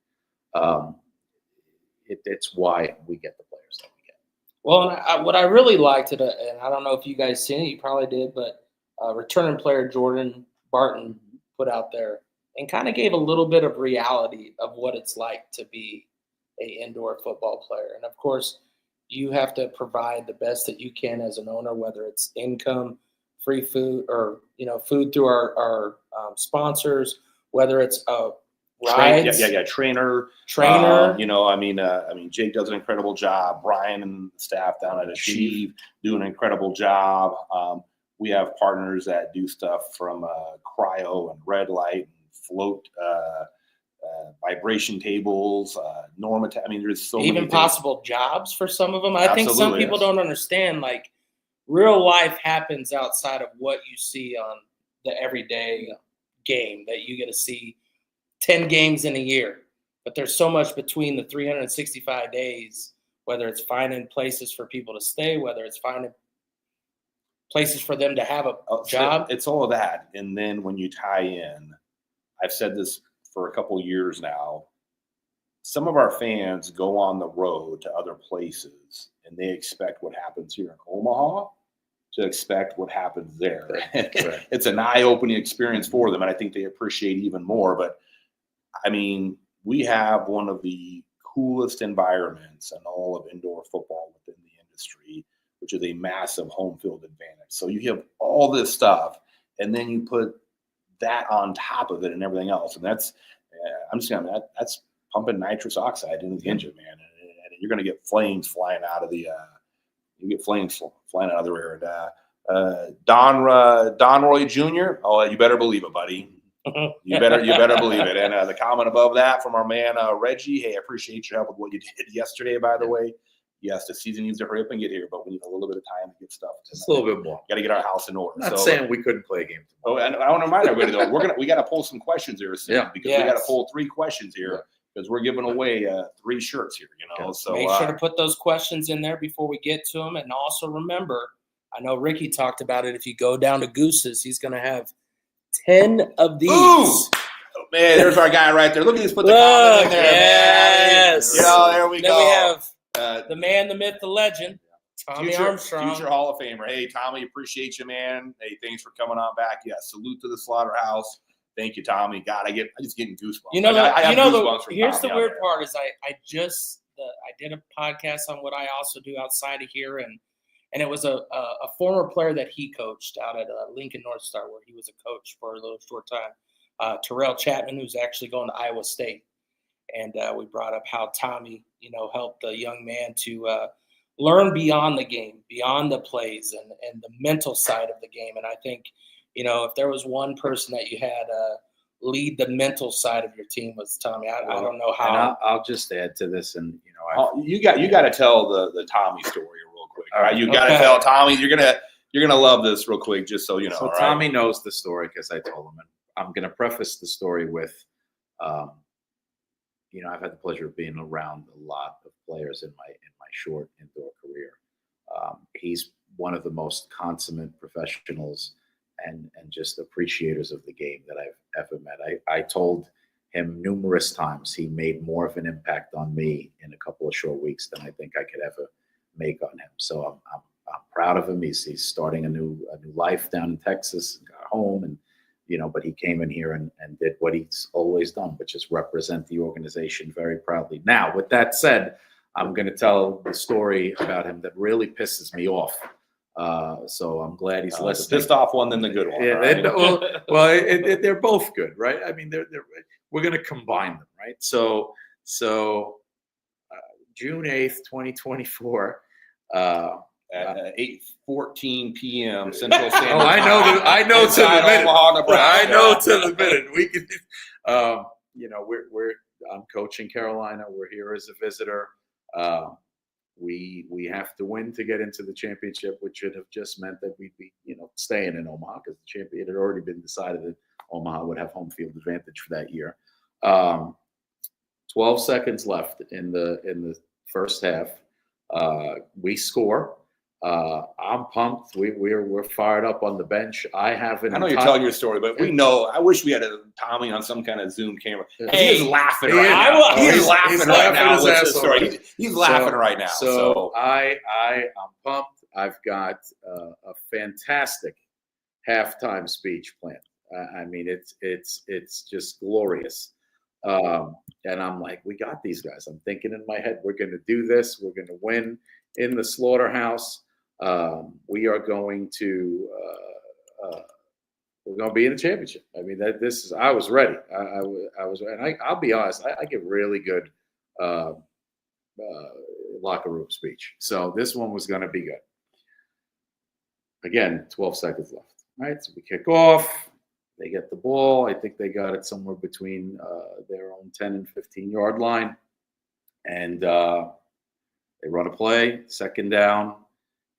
it's why we get the players that we get. Well, and what I really liked, and I don't know if you guys seen it, you probably did, but returning player Jordan Barton put out there and kind of gave a little bit of reality of what it's like to be an indoor football player. And of course, you have to provide the best that you can as an owner, whether it's income, free food, or food through our sponsors, whether it's rides. Trainer. Jake does an incredible job. Brian and the staff down at Achieve do an incredible job. We have partners that do stuff from cryo and red light and float vibration tables, Norma. There's so many even possible jobs for some of them. I think some Absolutely, people don't understand, like, real life happens outside of what you see on the everyday game, that you get to see 10 games in a year. But there's so much between the 365 days, whether it's finding places for people to stay, whether it's finding places for them to have a job. It's all of that. And then when you tie in, I've said this for a couple of years now, some of our fans go on the road to other places and they expect what happens here in Omaha to expect what happens there. Right. It's an eye-opening experience for them, and I think they appreciate even more. But we have one of the coolest environments in all of indoor football within the industry, which is a massive home field advantage. So you have all this stuff, and then you put that on top of it and everything else. And that's that's pumping nitrous oxide into the engine, man. And you're going to get flames flying out of the rear. And Don Roy Jr. Oh, you better believe it, buddy. You better believe it. And the comment above that from our man Reggie. Hey, I appreciate your help with what you did yesterday. By the way, yes, the season needs to hurry up and get here, but we need a little bit of time to get stuff. Just a little bit more. Got to get our house in order. I'm not saying we couldn't play a game tomorrow. Oh, and I want to remind everybody though, we got to pull some questions here soon because we got to pull 3 questions here because we're giving away 3 shirts here. So make sure to put those questions in there before we get to them, and also remember, I know Ricky talked about it. If you go down to Goose's, he's going to have 10 of these. Ooh! Man, there's our guy right there. Look at this. Put the comment in there. Yes. Man. There we then go. We have the man, the myth, the legend, Tommy Armstrong. Future Hall of Famer. Hey, Tommy, appreciate you, man. Hey, thanks for coming on back. Yeah, salute to the slaughterhouse. Thank you, Tommy. God, I just getting goosebumps. Here's the weird part is I did a podcast on what I also do outside of here, and it was a former player that he coached out at Lincoln North Star, where he was a coach for a little short time. Terrell Chapman, who's actually going to Iowa State. And we brought up how Tommy, helped the young man to learn beyond the game, beyond the plays and the mental side of the game. And I think, if there was one person that you had lead the mental side of your team was Tommy. I don't know how. And I'll just add to this. And, you got to tell the Tommy story real quick. All right. You got to tell Tommy, you're going to love this real quick, just so you know. So Tommy knows the story because I told him. I'm going to preface the story with, I've had the pleasure of being around a lot of players in my short indoor career. He's one of the most consummate professionals and just appreciators of the game that I've ever met. I told him numerous times he made more of an impact on me in a couple of short weeks than I think I could ever make on him. So I'm proud of him. He's starting a new life down in Texas, got home and. But he came in here and did what he's always done, which is represent the organization very proudly. Now, with that said, I'm going to tell the story about him that really pisses me off. So I'm glad he's listening. The pissed off one than the good one. Yeah, right? They're both good, right? I mean, we're going to combine them, right? So June 8th, 2024. At 8:14 p.m. Central Standard Time. I know to the minute. I know to the minute. We can, I'm coaching Carolina. We're here as a visitor. We have to win to get into the championship, which should have just meant that we'd be, staying in Omaha because the champion had already been decided that Omaha would have home field advantage for that year. 12 seconds left in the first half. We score. I'm pumped. We're fired up on the bench. I know you're telling your story, but we know. I wish we had a Tommy on some kind of Zoom camera. He is laughing right now. He's laughing right now. He's laughing right now. So I'm pumped. I've got a fantastic halftime speech planned. I mean, it's just glorious. And I'm like, we got these guys. I'm thinking in my head, we're going to do this. We're going to win in the slaughterhouse. We are going to we're going to be in the championship. I mean, I was ready. I was, and I'll be honest, I give really good locker room speech. So this one was going to be good. Again, 12 seconds left. Right, so we kick off. They get the ball. I think they got it somewhere between their own 10 and 15-yard line. And they run a play, second down.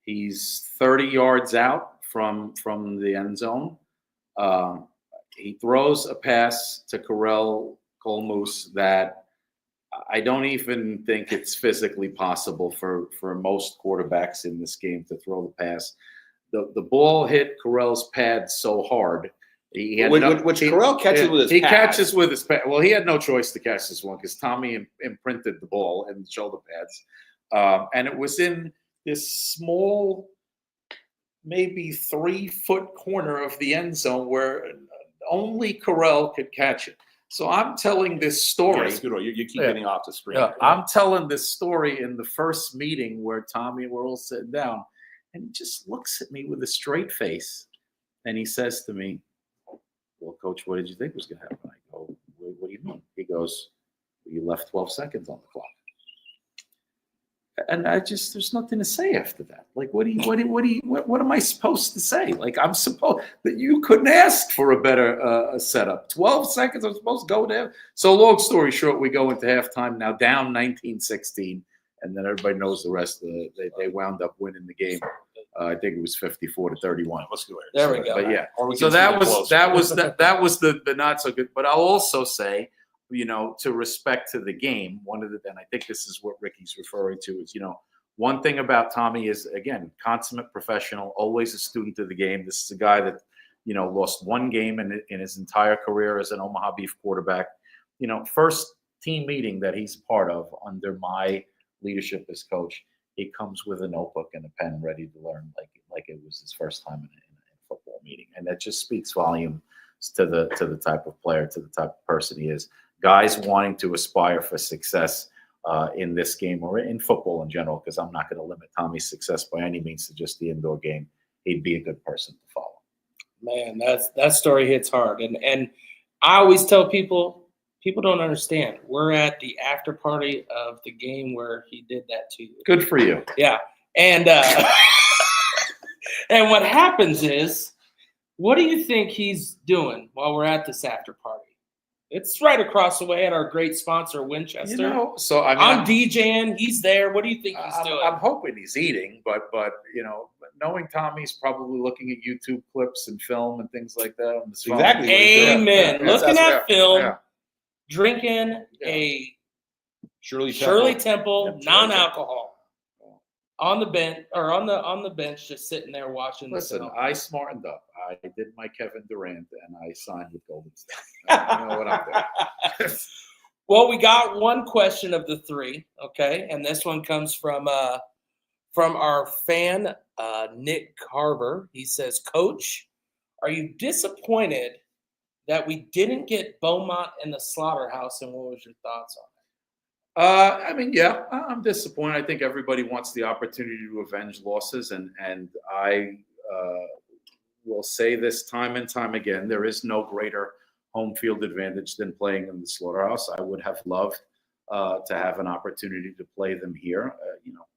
He's 30 yards out from the end zone. He throws a pass to Karel Kolmoose that I don't even think it's physically possible for most quarterbacks in this game to throw the pass. The ball hit Karel's pad so hard. Which Karel catches with his pad. He catches with his pad. Well, he had no choice to catch this one because Tommy imprinted the ball in the shoulder pads. And it was in this small, maybe 3-foot corner of the end zone where only Karel could catch it. So I'm telling this story. Yes, you keep getting off the screen. Yeah, I'm telling this story in the first meeting where Tommy and we're all sitting down. And he just looks at me with a straight face. And he says to me, well, Coach, what did you think was going to happen? I go, what do you mean? He goes, well, you left 12 seconds on the clock. And there's nothing to say after that. Like, what am I supposed to say? Like, I'm supposed that you couldn't ask for a better setup. 12 seconds, I'm supposed to go there. So long story short, we go into halftime now down 19-16, and then everybody knows the rest. They wound up winning the game. I think it was 54-31. There we go. But yeah, so that was the not so good. But I'll also say, to respect to the game, and I think this is what Ricky's referring to is, one thing about Tommy is, again, consummate professional, always a student of the game. This is a guy that, lost one game in his entire career as an Omaha Beef quarterback. First team meeting that he's part of under my leadership as coach, he comes with a notebook and a pen ready to learn like it was his first time in a football meeting. And that just speaks volumes to the type of player, to the type of person he is. Guys wanting to aspire for success in this game or in football in general, because I'm not going to limit Tommy's success by any means to just the indoor game. He'd be a good person to follow. Man, that story hits hard. And I always tell people don't understand. We're at the after party of the game where he did that to you. Good for you. Yeah. And and what happens is, what do you think he's doing while we're at this after party? It's right across the way at our great sponsor, Winchester. So I'm DJing. He's there. What do you think he's doing? I'm hoping he's eating, but knowing Tommy's probably looking at YouTube clips and film and things like that. On the Exactly. Amen. Yeah, looking at film, yeah. drinking a Shirley Temple non-alcohol on the bench, just sitting there watching. Listen, I smartened up. I did my Kevin Durant, and I signed with Golden State. I know what I'm doing. Well, we got one question of the three, okay, and this one comes from our fan Nick Carver. He says, "Coach, are you disappointed that we didn't get Beaumont in the slaughterhouse, and what was your thoughts on it?" Yeah, I'm disappointed. I think everybody wants the opportunity to avenge losses, and I will say this time and time again, there is no greater home field advantage than playing in the slaughterhouse. I would have loved to have an opportunity to play them here.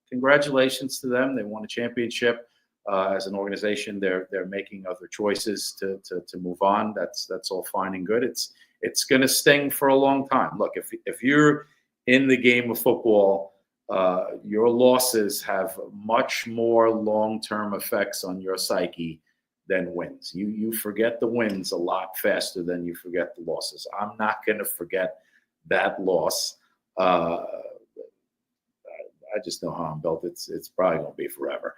Congratulations to them. They won a championship. As an organization, they're making other choices to move on. That's all fine and good. It's going to sting for a long time. Look, if you're in the game of football, your losses have much more long-term effects on your psyche than wins. You forget the wins a lot faster than you forget the losses. I'm not going to forget that loss. I just know how I'm built. It's probably going to be forever.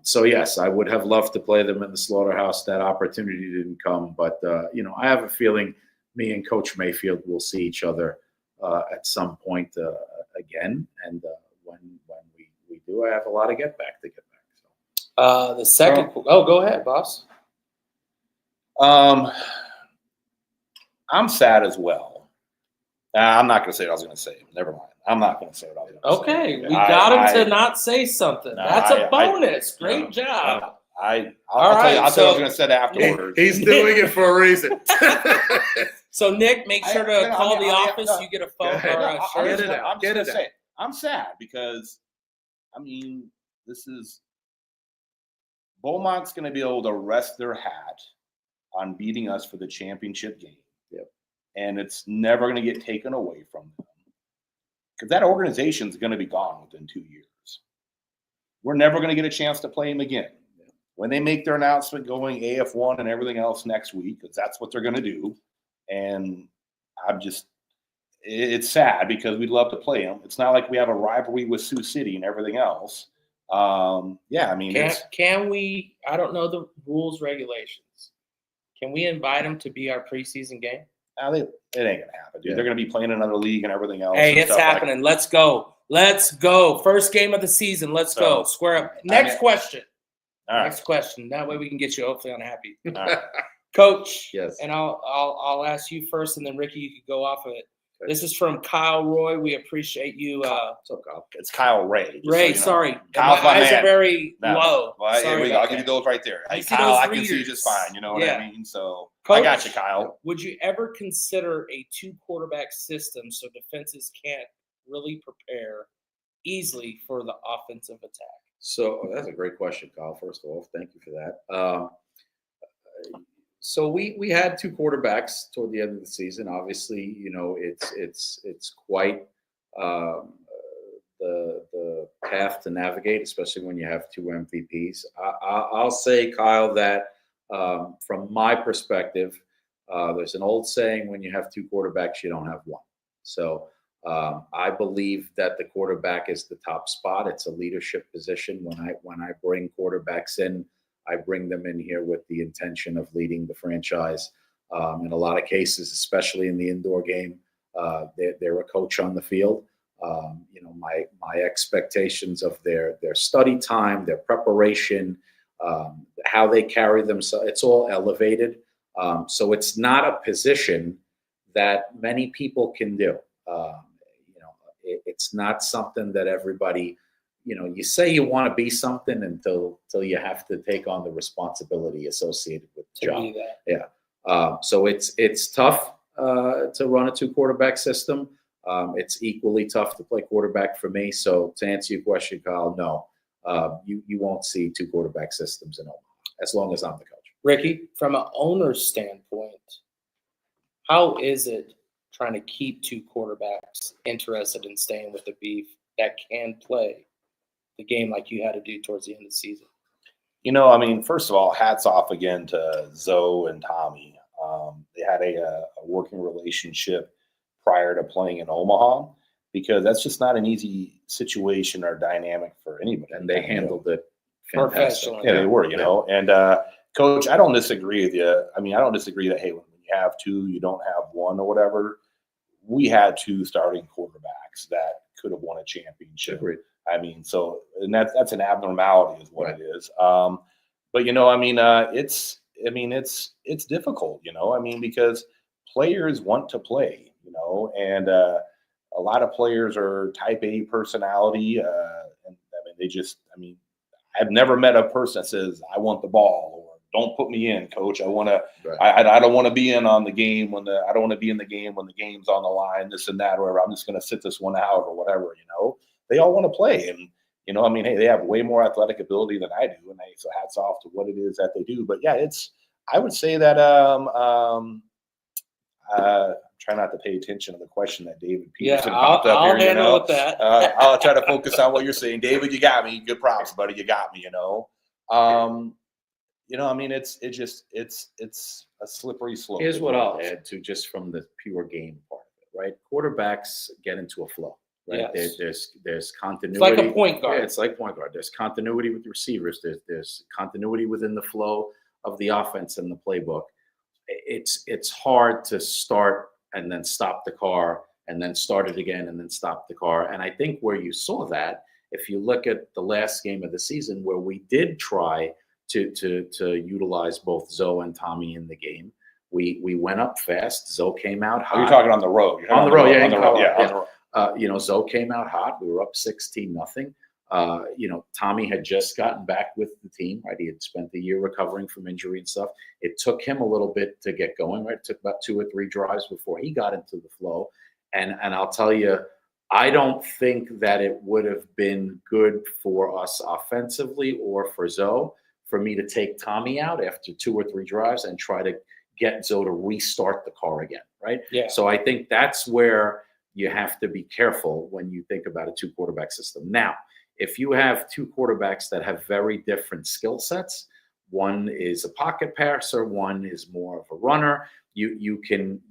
So yes, I would have loved to play them in the slaughterhouse. That opportunity didn't come, but I have a feeling me and Coach Mayfield will see each other at some point again, and when we do, I have a lot of get back. So the second, go ahead, boss. I'm sad as well. I'm not going to say what I was going to say. Never mind. I'm not going to say what I was going to say. Okay, we got him to not say something. That's a bonus. Great job. I'll tell you what I was going to say afterwards. He's doing it for a reason. So, Nick, make sure to call the office. You get a phone or a shirt. Get it out. I'm sad because, Beaumont's going to be able to rest their hat on beating us for the championship game. Yep. And it's never going to get taken away from them. Because that organization is going to be gone within 2 years. We're never going to get a chance to play them again. When they make their announcement going AF1 and everything else next week, because that's what they're going to do. And it's sad because we'd love to play them. It's not like we have a rivalry with Sioux City and everything else. Can we, I don't know the rules, regulations. Can we invite them to be our preseason game? It ain't gonna happen, dude. They're gonna be playing another league and everything else. Hey, it's happening. Let's go. First game of the season. Let's go. Square up. Next question. Next question. That way we can get you hopefully unhappy. All right. Coach. Yes. And I'll ask you first, and then Ricky, you could go off of it. This is from Kyle Roy. We appreciate you. What's up, Kyle? It's Kyle Ray. Ray, sorry. Kyle's my my eyes man. are very No. low. Well, Sorry here we go. about I'll give you that. those right there. Hey, You see Kyle, those I can see you readers? just fine. You know what Yeah. I mean? So Coach, I got you, Kyle. Would you ever consider a 2-quarterback system so defenses can't really prepare easily for the offensive attack? So that's a great question, Kyle. First of all, thank you for that. So we had 2 quarterbacks toward the end of the season. Obviously, you know, it's quite the path to navigate, especially when you have 2 MVPs. I'll say, Kyle, that from my perspective, there's an old saying: when you have 2 quarterbacks, you don't have one. So I believe that the quarterback is the top spot. It's a leadership position. When I bring quarterbacks in, I bring them in here with the intention of leading the franchise. In a lot of cases, especially in the indoor game, they're a coach on the field. You know, my expectations of their study time, their preparation, how they carry themselves, it's all elevated. So it's not a position that many people can do. You know, it's not something that everybody. You know, you say you want to be something until you have to take on the responsibility associated with the job. Yeah. So it's tough to run a 2-quarterback system. It's equally tough to play quarterback for me. So to answer your question, Kyle, no, you won't see 2-quarterback systems in Omaha as long as I'm the coach. Ricky, from an owner's standpoint, how is it trying to keep 2 quarterbacks interested in staying with the Beef that can play the game like you had to do towards the end of the season? You know, I mean, first of all, hats off again to Zoe and Tommy. They had a working relationship prior to playing in Omaha, because that's just not an easy situation or dynamic for anybody. And they handled it fantastic. Professionally. Yeah, they were, you know. And Coach, I don't disagree with you. I mean, I don't disagree that, hey, when you have 2, you don't have 1 or whatever. We had 2 starting quarterbacks that could have won a championship. Agreed. I mean, so, and that's an abnormality is what it is. But, you know, I mean, it's difficult, you know, I mean, because players want to play, you know, and a lot of players are type A personality. And I mean, I've never met a person that says, I want the ball, or don't put me in, coach. I want to, I don't want to be in on the game I don't want to be in the game when the game's on the line, this and that, or whatever. I'm just going to sit this one out or whatever, you know. They all want to play. And, you know, I mean, hey, they have way more athletic ability than I do. And so hats off to what it is that they do. But yeah, I would say that, try not to pay attention to the question that David Peterson popped up I'll here, you know. with that. I'll try to focus on what you're saying. David, you got me. Good props, buddy. You got me, you know. You know, I mean, it's a slippery slope. Here's what I'll add to, just from the pure game part of it, right? Quarterbacks get into a flow, right? Yes. There's continuity. It's like a point guard. Yeah, it's like point guard. There's continuity with the receivers. There's continuity within the flow of the offense and the playbook. It's hard to start and then stop the car and then start it again and then stop the car. And I think where you saw that, if you look at the last game of the season where we did try to utilize both Zoe and Tommy in the game, we went up fast. Zoe came out hot. You're talking on the road. On the road, yeah. On the road, yeah. On the road. You know, Zoe came out hot. We were up 16-0. You know, Tommy had just gotten back with the team, right? He had spent the year recovering from injury and stuff. It took him a little bit to get going, right? It took about 2 or 3 drives before he got into the flow. And I'll tell you, I don't think that it would have been good for us offensively or for Zoe for me to take Tommy out after 2 or 3 drives and try to get Zoe to restart the car again, right? Yeah. So I think that's where you have to be careful when you think about a 2-quarterback system. Now, if you have 2 quarterbacks that have very different skill sets, one is a pocket passer, one is more of a runner, you can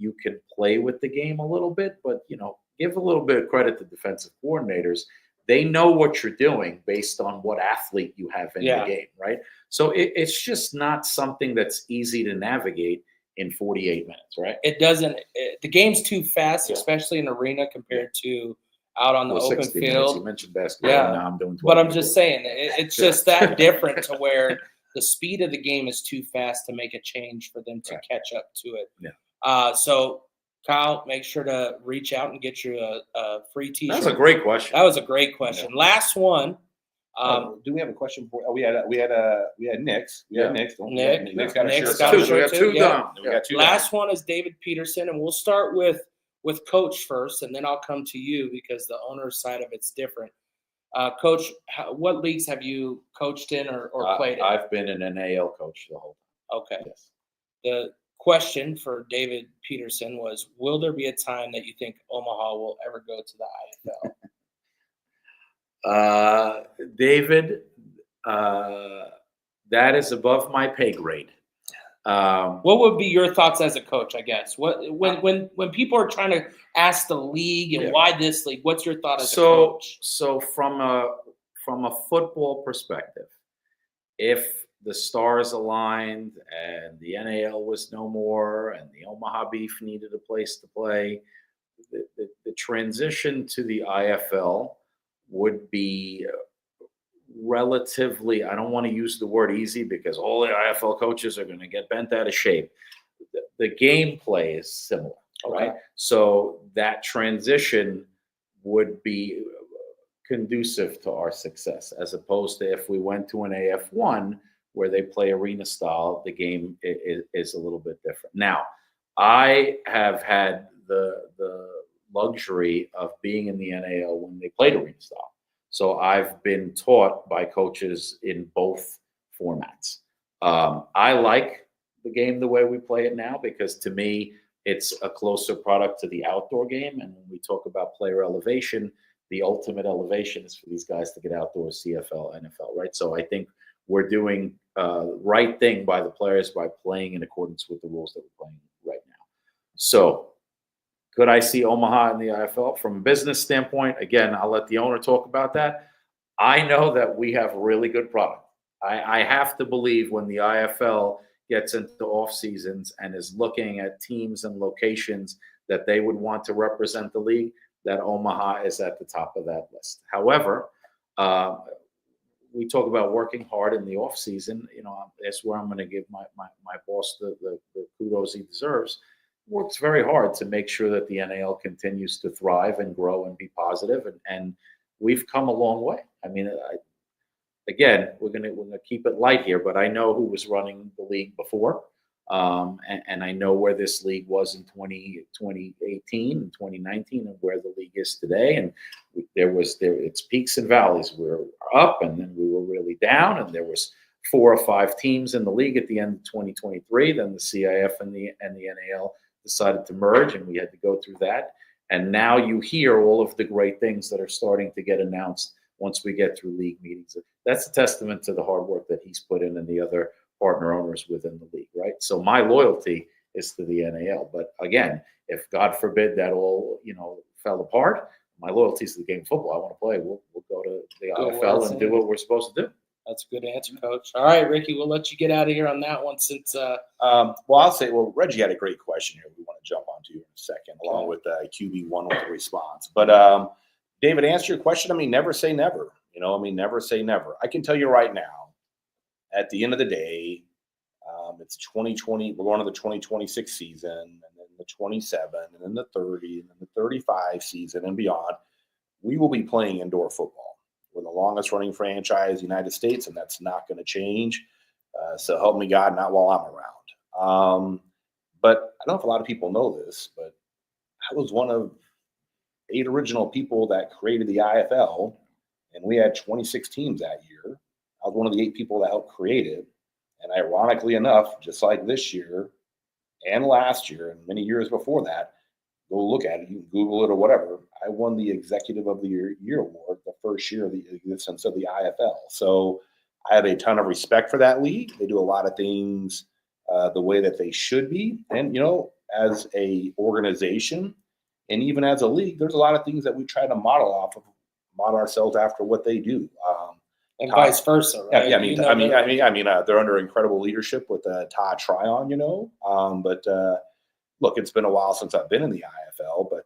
play with the game a little bit, but, you know, give a little bit of credit to defensive coordinators. They know what you're doing based on what athlete you have in the game, right? So it's just not something that's easy to navigate in 48 minutes, right? It doesn't. The game's too fast, especially in arena compared to out on the open 60 field. minutes. You mentioned basketball. Yeah. Now I'm doing 12. But I'm just saying, it's just that different to where the speed of the game is too fast to make a change for them to catch up to it. Yeah. So, Kyle, make sure to reach out and get you a free T-shirt. That's a great question. That was a great question. Yeah. Last one. Do we have a question for? We had Nick's. We had Nick's. Nick's got a shirt. We got two down. We got two. Last one is David Peterson, and we'll start with Coach first, and then I'll come to you because the owner's side of it's different. Coach, what leagues have you coached in or played in? I've been an NAL coach the whole time. Okay. Yes. The question for David Peterson was, will there be a time that you think Omaha will ever go to the IFL? David, that is above my pay grade. What would be your thoughts as a coach, I guess? When people are trying to ask the league and why this league, what's your thought as a coach? So from a football perspective, if the stars aligned and the NAL was no more and the Omaha Beef needed a place to play, the transition to the IFL would be relatively, I don't want to use the word easy because all the IFL coaches are going to get bent out of shape. The gameplay is similar, right? So that transition would be conducive to our success, as opposed to if we went to an AF1 where they play arena style, the game is a little bit different. Now, I have had the luxury of being in the NAL when they played arena style. So I've been taught by coaches in both formats. I like the game the way we play it now because to me, it's a closer product to the outdoor game. And when we talk about player elevation, the ultimate elevation is for these guys to get outdoors, CFL, NFL, right? So I think we're doing right thing by the players by playing in accordance with the rules that we're playing right now. So could I see Omaha in the IFL? From a business standpoint, again, I'll let the owner talk about that. I know that we have really good product. I have to believe when the IFL gets into off seasons and is looking at teams and locations that they would want to represent the league, that Omaha is at the top of that list. However, we talk about working hard in the off season. You know, that's where I'm going to give my boss the kudos he deserves. Works very hard to make sure that the NAL continues to thrive and grow and be positive, and we've come a long way. I mean, again, we're gonna keep it light here, but I know who was running the league before, and I know where this league was in 2018 and 2019, and where the league is today. And it's peaks and valleys. We were up, and then we were really down, and there was 4 or 5 teams in the league at the end of 2023. Then the CIF and the NAL decided to merge, and we had to go through that. And now you hear all of the great things that are starting to get announced once we get through league meetings. That's a testament to the hard work that he's put in and the other partner owners within the league, right? So my loyalty is to the NAL. But again, if God forbid that all, fell apart, my loyalty is to the game of football. I want to play. We'll go to the IFL and do what we're supposed to do. That's a good answer, Coach. All right, Ricky, we'll let you get out of here on that one since I'll say, Reggie had a great question here we want to jump onto in a second, along with QB1 with the response. But David, answer your question. I mean, never say never. Never say never. I can tell you right now, at the end of the day, it's 2020. We're going to the 2026 season, and then the 27, and then the 30, and then the 35 season and beyond. We will be playing indoor football. We're the longest running franchise in the United States, and that's not going to change. So help me God, not while I'm around. But I don't know if a lot of people know this, but I was one of 8 original people that created the IFL, and we had 26 teams that year. I was one of the 8 people that helped create it. And ironically enough, just like this year and last year and many years before that, go look at it, you can Google it or whatever, I won the Executive of the Year award the first year of the existence of the IFL. So I have a ton of respect for that league. They do a lot of things the way that they should be. And, as a organization and even as a league, there's a lot of things that we try to model ourselves after what they do. And vice versa, right? Yeah, they're under incredible leadership with Todd Tryon, But look, it's been a while since I've been in the IFL, but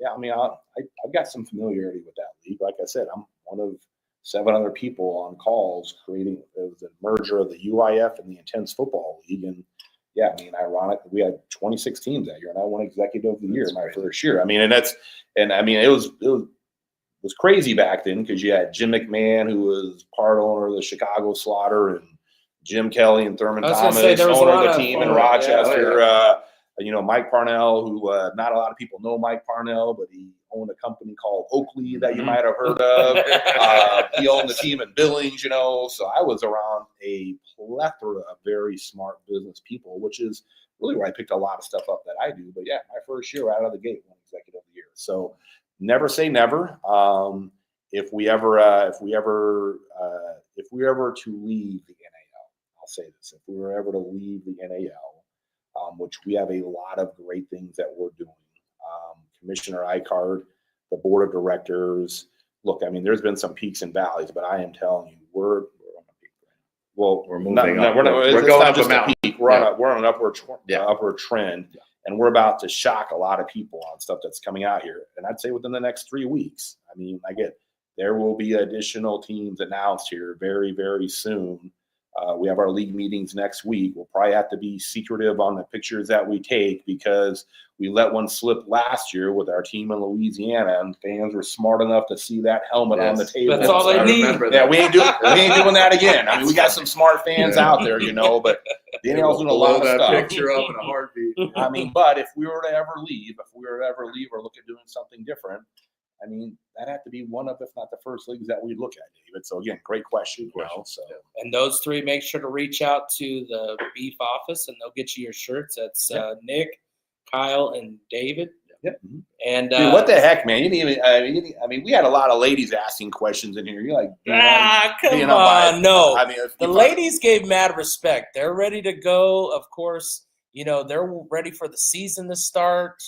I've got some familiarity with that league. Like I said, I'm one of 7 other people on calls creating. It was a merger of the UIF and the Intense Football League, and yeah, I mean, ironically, we had 26 teams that year, and I won Executive of the Year my first year. I mean, it was crazy back then because you had Jim McMahon, who was part owner of the Chicago Slaughter, and Jim Kelly and Thurman Thomas, owner of the team in Rochester. Mike Parnell, who not a lot of people know Mike Parnell, but he owned a company called Oakley that you might have heard of. He owned the team in Billings, so I was around a plethora of very smart business people, which is really where I picked a lot of stuff up that I do. But yeah, my first year out of the gate, won Executive of the Year. So never say never. If we ever to leave the NAL, I'll say this: if we were ever to leave the NAL, which we have a lot of great things that we're doing. Commissioner Icard, the board of directors. Look, I mean, there's been some peaks and valleys, but I am telling you, we're on a peak. Well, we're moving up. We're going up just a peak. We're on an upward trend, and we're about to shock a lot of people on stuff that's coming out here. And I'd say within the next 3 weeks. I mean, there will be additional teams announced here very, very soon. We have our league meetings next week. We'll probably have to be secretive on the pictures that we take because we let one slip last year with our team in Louisiana, and fans were smart enough to see that helmet on the table. That's all they need. Yeah, we ain't doing that again. I mean, we got some smart fans out there, but the NL's doing a lot of stuff. Picture up in a heartbeat. I mean, but if we were to ever leave or look at doing something different, I mean, that'd have to be one of, if not the first leagues that we'd look at, David. So again, great question. And those three, make sure to reach out to the Beef office, and they'll get you your shirts. That's Nick, Kyle, and David. Yep. And dude, what the heck, man? You didn't even. I mean, we had a lot of ladies asking questions in here. You're like, come on, no. I mean, the ladies gave mad respect. They're ready to go. Of course, they're ready for the season to start.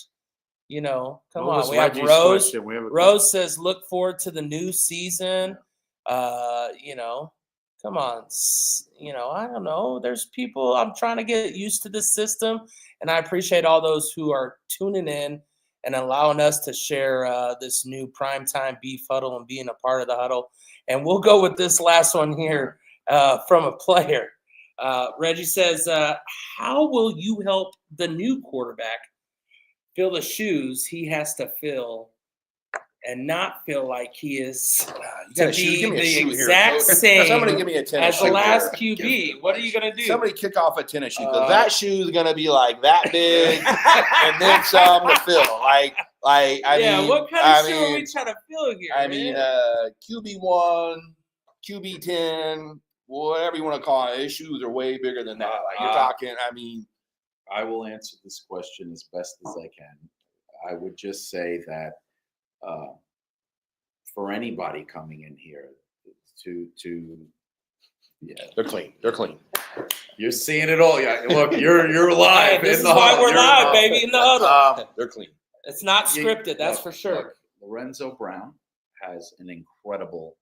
Come on. We have Rose. Rose says, look forward to the new season. Come on. I don't know. There's people, I'm trying to get used to this system. And I appreciate all those who are tuning in and allowing us to share this new primetime Beef Huddle and being a part of the Huddle. And we'll go with this last one here from a player. Reggie says, how will you help the new quarterback fill the shoes he has to fill and not feel like he is to be the exact same somebody give me a tennis as the last QB? What are you going to do? Somebody kick off a tennis shoe. That shoe is going to be like that big and then some to fill. What kind of shoe are we trying to fill here? QB1, QB10, whatever you want to call it. His shoes are way bigger than that. You're talking, I will answer this question as best as I can. I would just say that for anybody coming in here they're clean. They're clean. You're seeing it all. Yeah, look, you're live. This is why we're live, baby, in the Huddle. They're clean. It's not scripted, that's for sure. Look, Lorenzo Brown has an incredible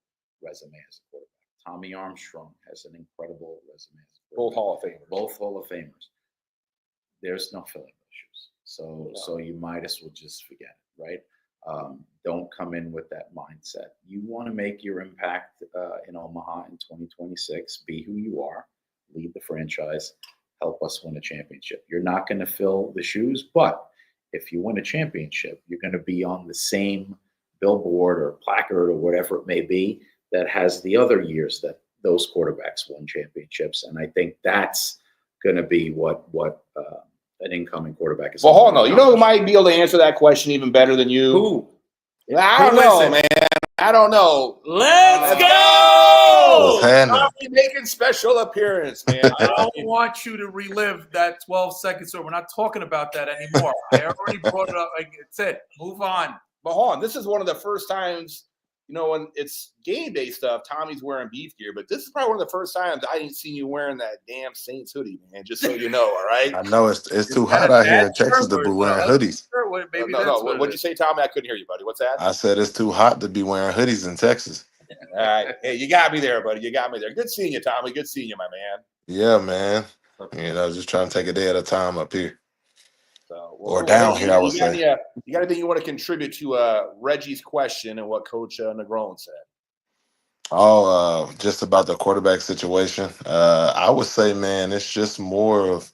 resume as a quarterback. Tommy Armstrong has an incredible resume as a quarterback. Both Hall of Famers. There's no filling issues. So you might as well just forget it, right? Don't come in with that mindset. You want to make your impact in Omaha in 2026. Be who you are. Lead the franchise. Help us win a championship. You're not going to fill the shoes, but if you win a championship, you're going to be on the same billboard or placard or whatever it may be that has the other years that those quarterbacks won championships. And I think that's going to be what an incoming quarterback is. Well, hold on. You know who might be able to answer that question even better than you? Who? I don't know, man. I don't know. Let's go! I'll be making special appearance, man. I don't want you to relive that 12 seconds. So we're not talking about that anymore. I already brought it up. It's it. Move on. But hold on. This is one of the first times, when it's game day stuff, Tommy's wearing beef gear, but this is probably one of the first times I didn't see you wearing that damn Saints hoodie, man, just so you know, all right? I know it's too hot out here in Texas to be wearing hoodies. No. What'd you say, Tommy? I couldn't hear you, buddy. What's that? I said it's too hot to be wearing hoodies in Texas. All right. Hey, you got me there, buddy. You got me there. Good seeing you, Tommy. Good seeing you, my man. Yeah, man. Just trying to take a day at a time up here. Or down here, I would say. You got anything you want to contribute to Reggie's question and what Coach Negron said? Just about the quarterback situation. I would say, man, it's just more of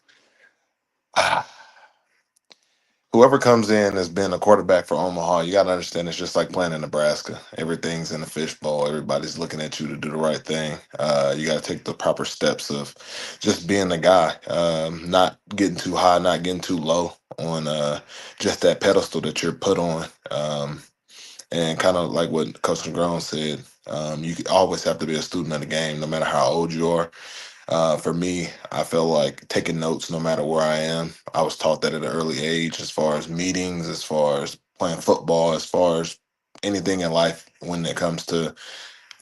Whoever comes in has been a quarterback for Omaha. You got to understand it's just like playing in Nebraska. Everything's in a fishbowl. Everybody's looking at you to do the right thing. You got to take the proper steps of just being the guy, not getting too high, not getting too low on just that pedestal that you're put on. And kind of like what Coach Negron said, you always have to be a student of the game, no matter how old you are. For me, I feel like taking notes no matter where I am. I was taught that at an early age, as far as meetings, as far as playing football, as far as anything in life when it comes to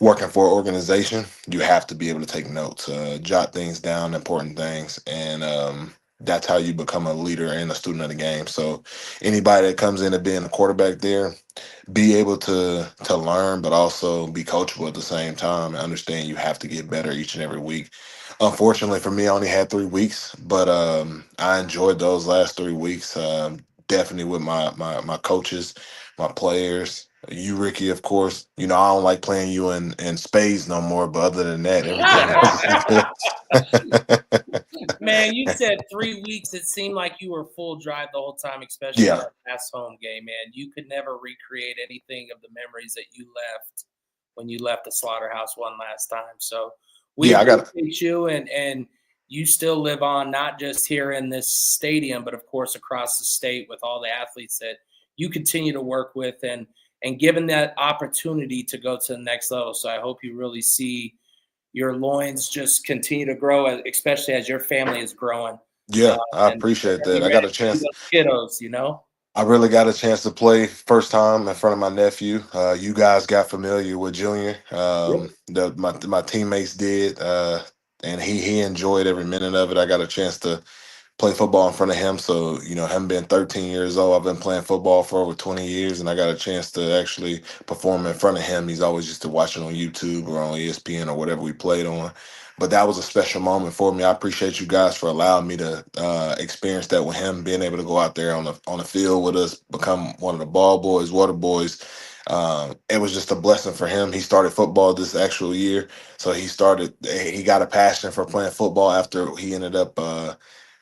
working for an organization, you have to be able to take notes, jot things down, important things. And that's how you become a leader and a student of the game. So anybody that comes in and being a quarterback there, be able to learn, but also be coachable at the same time and understand you have to get better each and every week. Unfortunately for me, I only had 3 weeks, but I enjoyed those last 3 weeks. Definitely with my coaches, my players. You, Ricky, of course. You know, I don't like playing you in spades no more, but other than that, everything else is good. Man, you said 3 weeks. It seemed like you were full drive the whole time, especially Yeah. that last home game, man. You could never recreate anything of the memories that you left when you left the slaughterhouse one last time. So we Yeah, I got appreciate you, and you still live on, not just here in this stadium, but of course across the state with all the athletes that you continue to work with and given that opportunity to go to the next level. So I hope you really see your loins just continue to grow, especially as your family is growing. Yeah, I And appreciate be that. I ready got a to see chance. those kiddos, you know? I really got a chance to play first time in front of my nephew. You guys got familiar with Junior. My teammates did, and he enjoyed every minute of it. I got a chance to play football in front of him. So, you know, him being 13 years old, I've been playing football for over 20 years, and I got a chance to actually perform in front of him. He's always used to watching on YouTube or on ESPN or whatever we played on. But that was a special moment for me. I appreciate you guys for allowing me to experience that with him, being able to go out there on the field with us, become one of the ball boys, water boys. It was just a blessing for him. He started football this actual year, so he got a passion for playing football after he ended up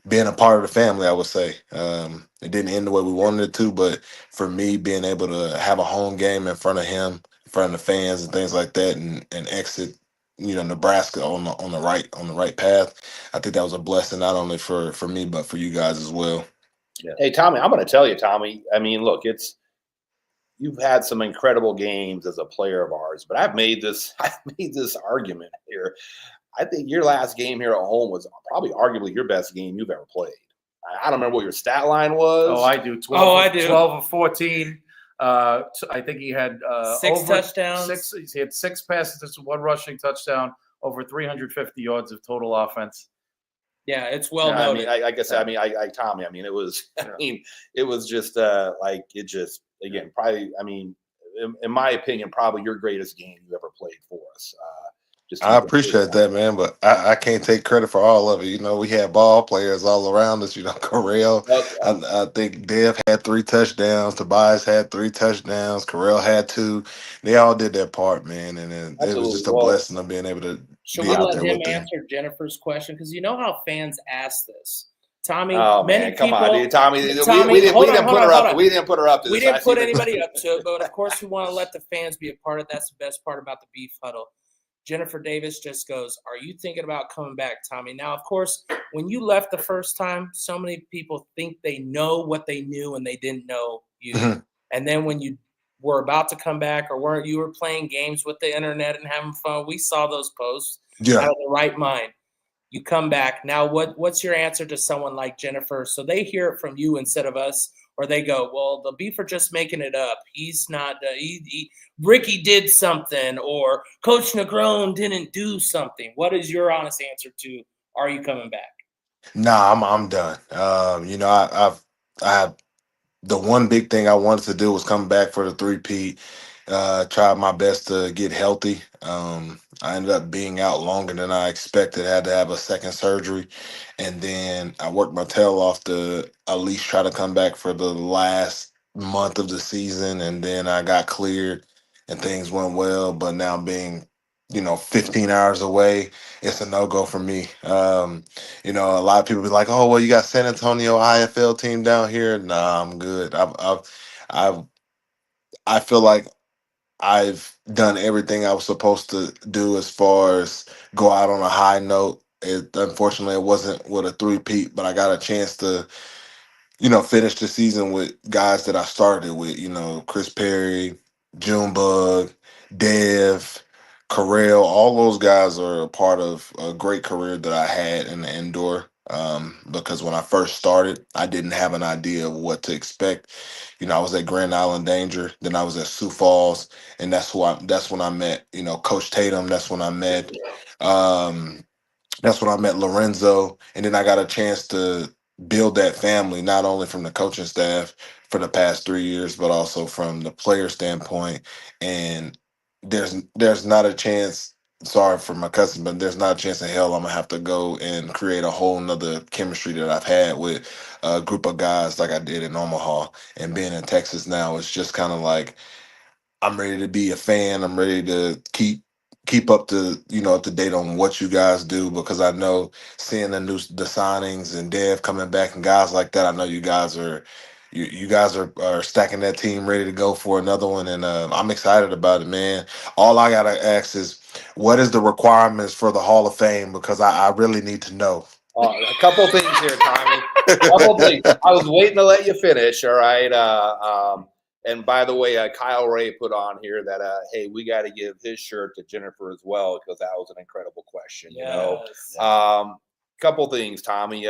being a part of the family, I would say. It didn't end the way we wanted it to, but for me, being able to have a home game in front of him, in front of the fans and things like that, and exit, you know, Nebraska on the right path, I think that was a blessing not only for me but for you guys as well. Yeah. Hey, Tommy, I'm going to tell you, Tommy. I mean, look, you've had some incredible games as a player of ours, but I've made this argument here. I think your last game here at home was probably arguably your best game you've ever played. I don't remember what your stat line was. Oh, I do. 12, Oh, I do. 12 of 14. I think he had 6 touchdowns. He had 6 passes, 1 rushing touchdown, over 350 yards of total offense. Yeah, it's well I noted. mean, like I said, Tommy, I mean, it was, it was just like, it just, again, probably, I mean, in my opinion, probably your greatest game you ever played for us. I appreciate that, man, but I can't take credit for all of it. You know, we had ball players all around us. You know, Correll, I think Dev had 3 touchdowns. Tobias had 3 touchdowns. Correll had 2. They all did their part, man, and it was just a blessing of being able to Should be we out let there him with them. answer Jennifer's question? Because you know how fans ask this. Tommy, oh, many man, come people, on, dude. Tommy, we didn't put her up. We didn't put her up to this. We didn't put anybody up to it, but of course we want to let the fans be a part of it. That's the best part about the Beef Huddle. Jennifer Davis just goes, are you thinking about coming back, Tommy? Now, of course, when you left the first time, so many people think they know what they knew and they didn't know you. Mhm. And then when you were about to come back or you were playing games with the internet and having fun, we saw those posts out of the right mind. You come back. Now, what's your answer to someone like Jennifer? So they hear it from you instead of us, or they go, well, the Beef are just making it up. He's not Ricky did something, or Coach Negron didn't do something. What is your honest answer to, are you coming back? Nah, I'm done. You know, I have the one big thing I wanted to do was come back for the 3-peat. Tried my best to get healthy. I ended up being out longer than I expected. I had to have a second surgery, and then I worked my tail off to at least try to come back for the last month of the season, and then I got cleared and things went well. But now being 15 hours away, it's a no-go for me. A lot of people be like, oh, well, you got San Antonio IFL team down here. Nah, I'm good. I've I feel like I've done everything I was supposed to do as far as go out on a high note. Unfortunately, it wasn't with a three-peat, but I got a chance to finish the season with guys that I started with, Chris Perry, Junebug, Dev, Carell. All those guys are a part of a great career that I had in the indoor. Because when I first started, I didn't have an idea of what to expect. I was at Grand Island Danger, then I was at Sioux Falls, and that's when I met, Coach Tatum. Um, that's when I met Lorenzo, and then I got a chance to build that family, not only from the coaching staff for the past 3 years, but also from the player standpoint. And there's not a chance. Sorry for my cousin, but there's not a chance in hell I'm gonna have to go and create a whole nother chemistry that I've had with a group of guys like I did in Omaha. And being in Texas now, it's just kind of like I'm ready to be a fan. I'm ready to keep up to date on what you guys do, because I know seeing the signings and Dev coming back and guys like that, I know you guys are stacking that team ready to go for another one, and I'm excited about it, man. All I gotta ask is, what is the requirements for the Hall of Fame? Because I really need to know. A couple things here, Tommy. A couple things. I was waiting to let you finish. All right. And by the way, Kyle Ray put on here that, hey, we got to give his shirt to Jennifer as well, because that was an incredible question. Yes. Couple things, Tommy.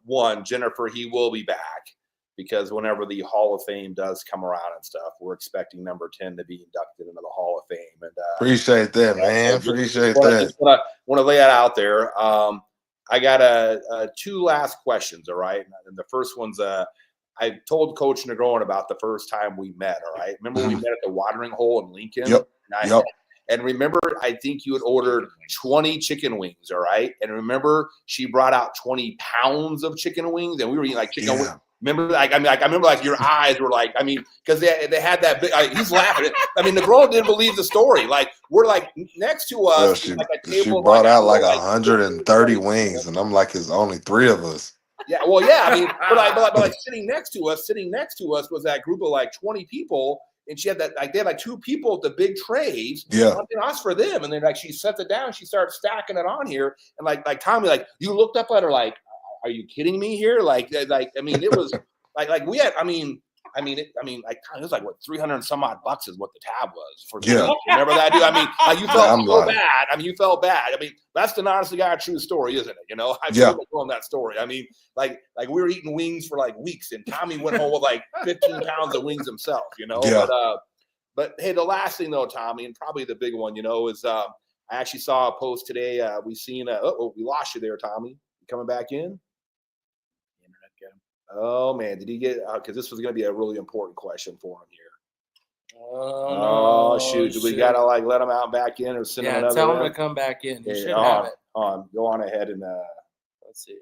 One, Jennifer, he will be back, because whenever the Hall of Fame does come around and stuff, we're expecting number 10 to be inducted into the Hall of Fame. And Appreciate that, man. Appreciate that. that. Just want to lay it out there. I got two last questions. All right. And the first one's I told Coach Negron about the first time we met. All right. Remember we met at the watering hole in Lincoln? Yep. And remember, I think you had ordered 20 chicken wings. All right. And remember, she brought out 20 pounds of chicken wings, and we were eating like chicken wings. Remember, I remember your eyes were like, because they had that big. He's laughing. The girl didn't believe the story. Like, we're like next to us. She table brought out like 130 wings, and I'm like, it's only 3 of us. Yeah, well, yeah. But sitting next to us was that group of like 20 people, and she had that they had like 2 people at the big trays. Yeah, us for them, and then she sets it down. She started stacking it on here, and like Tommy, you looked up at her like, are you kidding me here? It was we had, it was like what, 300 and some odd bucks is what the tab was for. Yeah. Remember that, dude? You felt so bad. You felt bad. That's the honestly got a true story, isn't it? I've told that story. We were eating wings for like weeks, and Tommy went home with like 15 pounds of wings himself. Yeah. But hey, the last thing though, Tommy, and probably the big one, is I actually saw a post today. We seen we lost you there, Tommy. You coming back in? Oh man, did he get? Because this was going to be a really important question for him here. Oh shoot! Do we gotta let him out back in, or send him another? Tell him to come back in. He should have it. Go on ahead and let's see.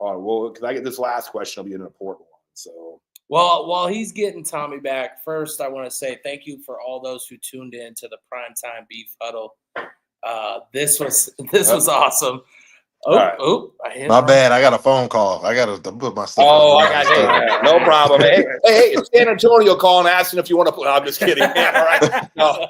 Well, because I get this last question will be an important one. So, while he's getting Tommy back, first I want to say thank you for all those who tuned in to the Primetime Beef Huddle. This was awesome. My bad. I got a phone call. I got to put my stuff. I got it. No problem. Hey, it's San Antonio calling, asking if you want to play. I'm just kidding. Man. All right. No.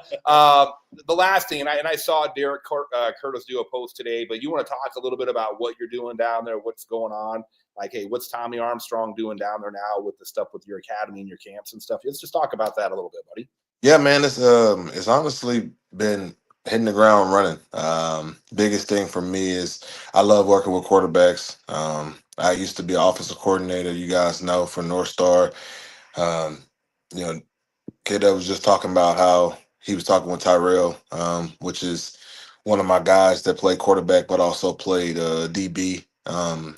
The last thing, and I saw Derek Curtis do a post today, but you want to talk a little bit about what you're doing down there, what's going on? Hey, what's Tommy Armstrong doing down there now with the stuff with your academy and your camps and stuff? Let's just talk about that a little bit, buddy. Yeah, man. It's honestly been hitting the ground running. Biggest thing for me is I love working with quarterbacks. I used to be an offensive coordinator, you guys know, for North Star. Kid that was just talking about how he was talking with Tyrell, which is one of my guys that played quarterback but also played DB.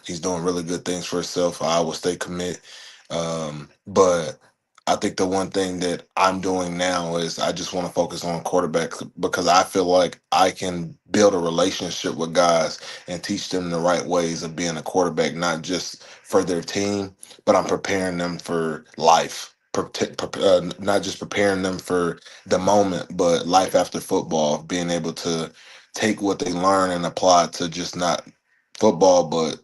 He's doing really good things for himself. Iowa State commit. But I think the one thing that I'm doing now is I just want to focus on quarterbacks, because I feel like I can build a relationship with guys and teach them the right ways of being a quarterback, not just for their team, but I'm preparing them for life. not just preparing them for the moment, but life after football, being able to take what they learn and apply it to just not football, but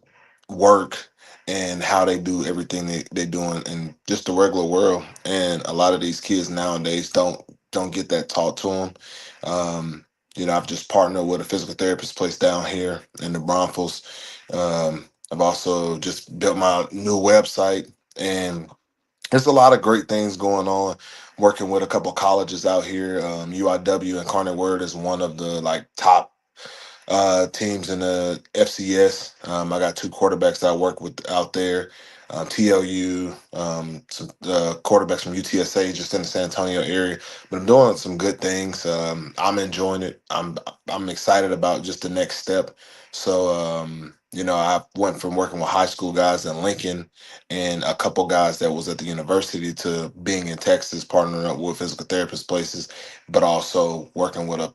work and how they do everything they do in just the regular world. And a lot of these kids nowadays don't get that taught to them. I've just partnered with a physical therapist place down here in the Braunfels. I've also just built my new website, and there's a lot of great things going on. Working with a couple colleges out here, UIW and Incarnate Word is one of the top teams in the FCS. I got 2 quarterbacks that I work with out there. TLU, some quarterbacks from UTSA just in the San Antonio area. But I'm doing some good things. I'm enjoying it. I'm excited about just the next step. So I went from working with high school guys in Lincoln and a couple guys that was at the university to being in Texas, partnering up with physical therapist places, but also working with a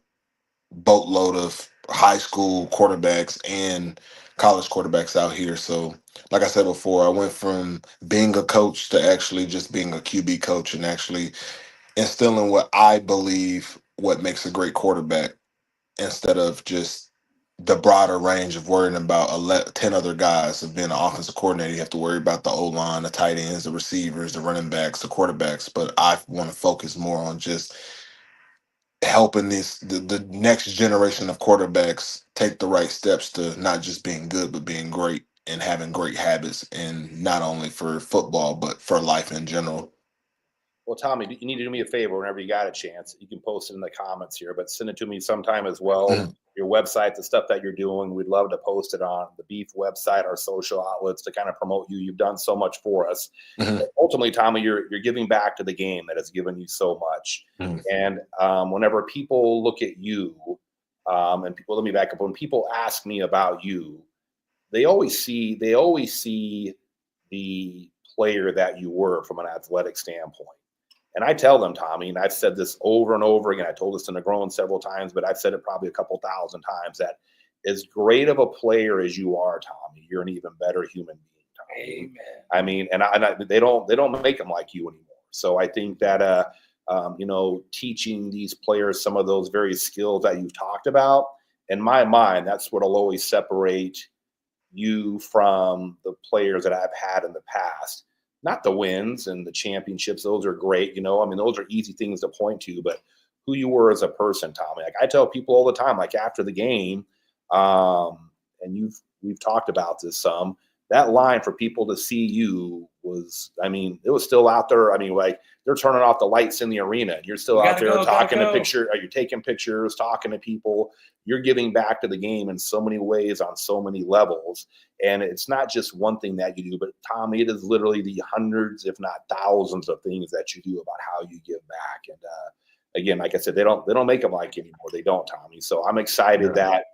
boatload of high school quarterbacks and college quarterbacks out here. So, like I said before, I went from being a coach to actually just being a QB coach and actually instilling what I believe what makes a great quarterback instead of just the broader range of worrying about 10 other guys. Of being an offensive coordinator, you have to worry about the O-line, the tight ends, the receivers, the running backs, the quarterbacks. But I want to focus more on just helping the next generation of quarterbacks take the right steps to not just being good but being great and having great habits, and not only for football but for life in general. Well, Tommy, you need to do me a favor whenever you got a chance. You can post it in the comments here, but send it to me sometime as well. Your website, the stuff that you're doing, we'd love to post it on the Beef website, our social outlets to kind of promote you. You've done so much for us. Ultimately, Tommy, you're giving back to the game that has given you so much. And whenever people look at you, and people, let me back up. When people ask me about you, they always see the player that you were from an athletic standpoint. And I tell them, Tommy, and I've said this over and over again, I told this to Negron several times, but I've said it probably a couple thousand times, that as great of a player as you are, Tommy, you're an even better human being, Tommy. Amen. I mean, they don't make them like you anymore. So I think that, teaching these players some of those very skills that you've talked about, in my mind, that's what'll always separate you from the players that I've had in the past. Not the wins and the championships. Those are great. Those are easy things to point to, but who you were as a person, Tommy. Like I tell people all the time, like after the game, and we've talked about this some, that line for people to see you was, it was still out there. Like they're turning off the lights in the arena and you're still out there talking to pictures. You're taking pictures, talking to people. You're giving back to the game in so many ways on so many levels. And it's not just one thing that you do, but Tommy, it is literally the hundreds, if not thousands of things that you do about how you give back. And again, like I said, they don't make them like you anymore. They don't, Tommy. So I'm excited that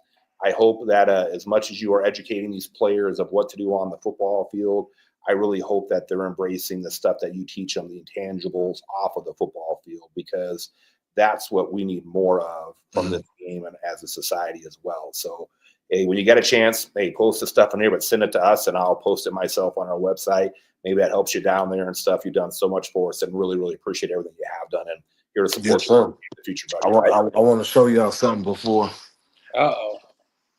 I hope that as much as you are educating these players of what to do on the football field, I really hope that they're embracing the stuff that you teach them, the intangibles off of the football field, because that's what we need more of from this game and as a society as well. So, hey, when you get a chance, post the stuff in here, but send it to us and I'll post it myself on our website. Maybe that helps you down there and stuff. You've done so much for us and really, really appreciate everything you have done and here to support you in the future, buddy. I want to show y'all something before. Uh-oh.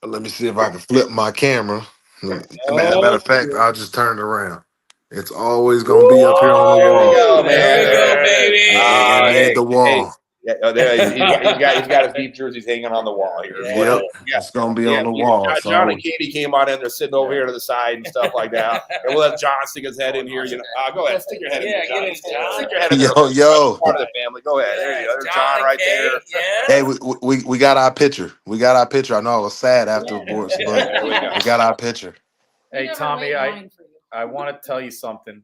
Let me see if I can flip my camera. Matter of fact, I'll just turn it around. It's always going to be up here on the wall. There we go, baby. It made the wall. He's got his Beef jerseys hanging on the wall here. Yep, it's going to be on the wall. John and Katie came on in. They're sitting over here to the side and stuff like that. And we'll have John stick his head in here. Go ahead, stick your head in there, John. Stick your head in there. Yo. Part of the family. Go ahead. There you go. There's John right there. Hey, we got our picture. I know it was sad afterwards, but we got our picture. Hey, Tommy, I want to tell you something.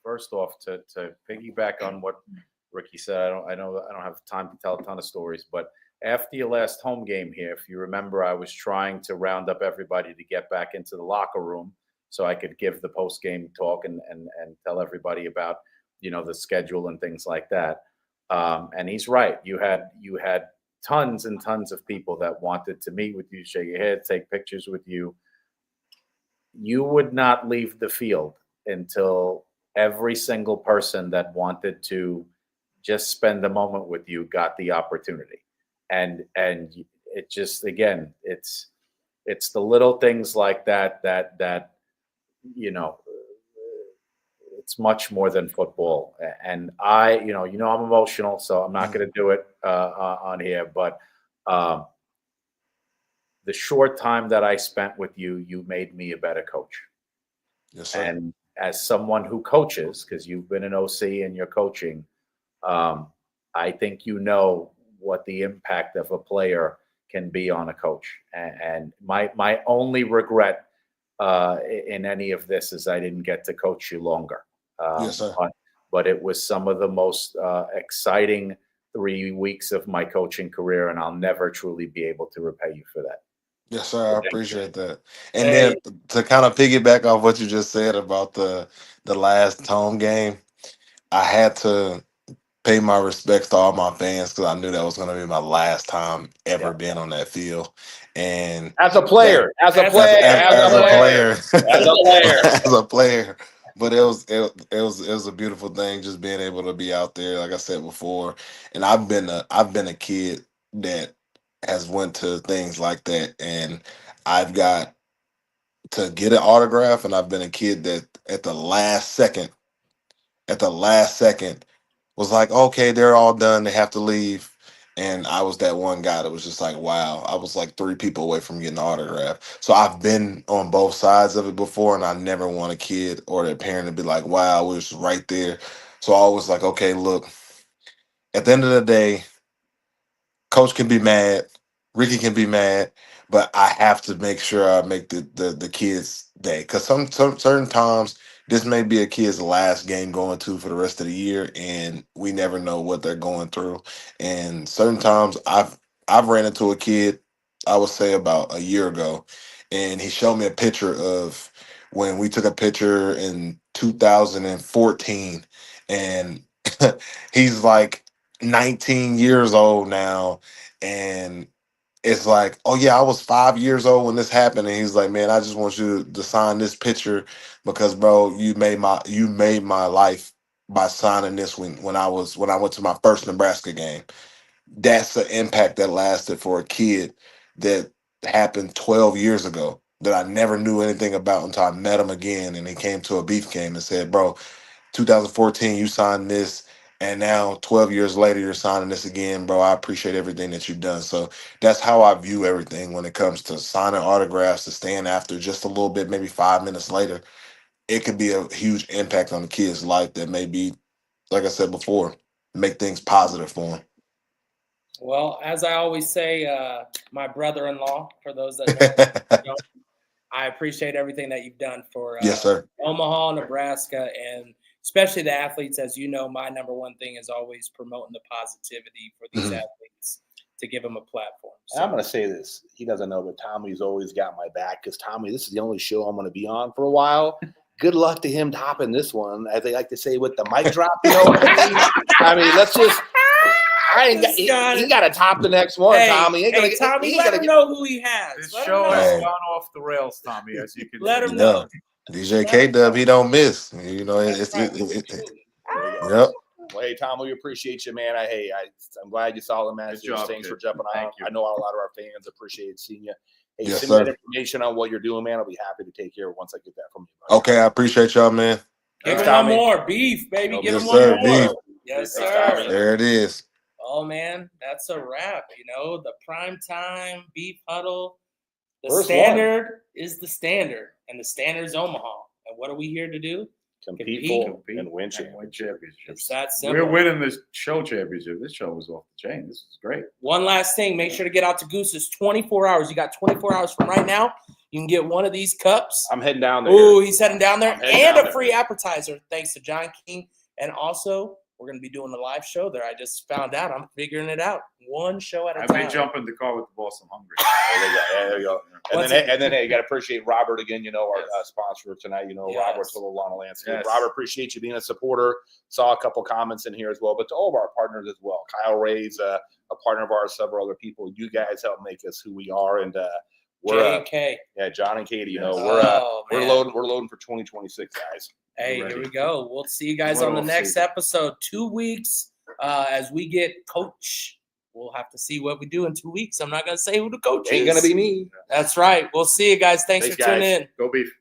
First off, to piggyback on what Ricky said, I don't have time to tell a ton of stories, but after your last home game here, if you remember, I was trying to round up everybody to get back into the locker room so I could give the post-game talk and tell everybody about, the schedule and things like that. And he's right. You had tons and tons of people that wanted to meet with you, shake your head, take pictures with you. You would not leave the field until every single person that wanted to just spend a moment with you got the opportunity. And it just, again, it's the little things like that, it's much more than football. And I'm emotional, so I'm not going to do it on here, but the short time that I spent with you, you made me a better coach. Yes, sir. And as someone who coaches, because you've been an OC and you're coaching, I think you know what the impact of a player can be on a coach. And my only regret in any of this is I didn't get to coach you longer. Yes, sir. But it was some of the most exciting 3 weeks of my coaching career, and I'll never truly be able to repay you for that. Yes, sir. I appreciate that. And then to kind of piggyback off what you just said about the last home game, I had to pay my respects to all my fans because I knew that was going to be my last time ever being on that field. And As a player. as a player. But it was a beautiful thing just being able to be out there, like I said before. And I've been a kid that has went to things like that, and I've got to get an autograph, and I've been a kid that at the last second was like, okay, they're all done, they have to leave. And I was that one guy that was just like, wow, I was like 3 people away from getting an autograph. So I've been on both sides of it before, and I never want a kid or their parent to be like, wow, we was right there. So I was like, okay, look, at the end of the day, Coach can be mad, Ricky can be mad, but I have to make sure I make the kids' day. Because some certain times this may be a kid's last game going to for the rest of the year, and we never know what they're going through. And certain times I've ran into a kid, I would say about a year ago, and he showed me a picture of when we took a picture in 2014, and he's like 19 years old now, and it's like, oh yeah, I was 5 years old when this happened, and he's like, man, I just want you to sign this picture because, bro, you made my life by signing this when I went to my first Nebraska game. That's the impact that lasted for a kid that happened 12 years ago that I never knew anything about until I met him again, and he came to a beef game and said, bro, 2014, you signed this, and now 12 years later, you're signing this again, bro. I appreciate everything that you've done. So that's how I view everything when it comes to signing autographs, to staying after just a little bit, maybe 5 minutes later. It could be a huge impact on the kid's life that may be, like I said before, make things positive for him. Well, as I always say, my brother-in-law, for those that know, I appreciate everything that you've done for yes, sir. Omaha, Nebraska, and especially the athletes. As you know, my number one thing is always promoting the positivity for these athletes to give them a platform. So, I'm going to say this. He doesn't know, but Tommy's always got my back because, Tommy, this is the only show I'm going to be on for a while. Good luck to him topping this one, as they like to say, with the mic drop. You know what I mean? I mean, let's just – he got to top the next one, Tommy. Tommy, let him know who he has. This show has gone off the rails, Tommy, as you can let him know. DJ K DuB, he don't miss. You know, yep. Well, hey, Tom, we appreciate you, man. I'm glad you saw the message. Thanks for jumping on. I know a lot of our fans appreciate seeing you. Hey, send me that information on what you're doing, man. I'll be happy to take care of it once I get that from you. Okay, I appreciate y'all, man. Give him one more. Beef, baby. Give him one more. Beef. Yes, sir. There it is. Oh, man, that's a wrap. You know, the prime time beef huddle. The First standard is the standard, and the standard is Omaha. And what are we here to do? Compete and win championships. It's that simple. We're winning this show championship. This show was off the chain. This is great. One last thing. Make sure to get out to Goose's 24 hours. You got 24 hours from right now. You can get one of these cups. I'm heading down there. Ooh, he's heading down there. And a free appetizer thanks to John King. And also, we're going to be doing a live show there. I just found out. I'm figuring it out. One show at a time. I may jump in the car with the boss. I'm hungry. There you go. And then, hey, you got to appreciate Robert again, you know, our sponsor tonight, you know, Robert's Little Lawn Landscape. Yes. Robert, appreciate you being a supporter. Saw a couple comments in here as well, but to all of our partners as well. Kyle Ray's a partner of ours, several other people. You guys help make us who we are. And we're J&K. John and Katie, you know, we're loading for 2026, guys. Hey, We're here ready. we go. We'll see you guys What on the off next season. episode. 2 weeks as we get coach. We'll have to see what we do in 2 weeks. I'm not going to say who the coach Ain't is. gonna be me. That's right. We'll see you guys. Thanks for tuning in. Go Beef.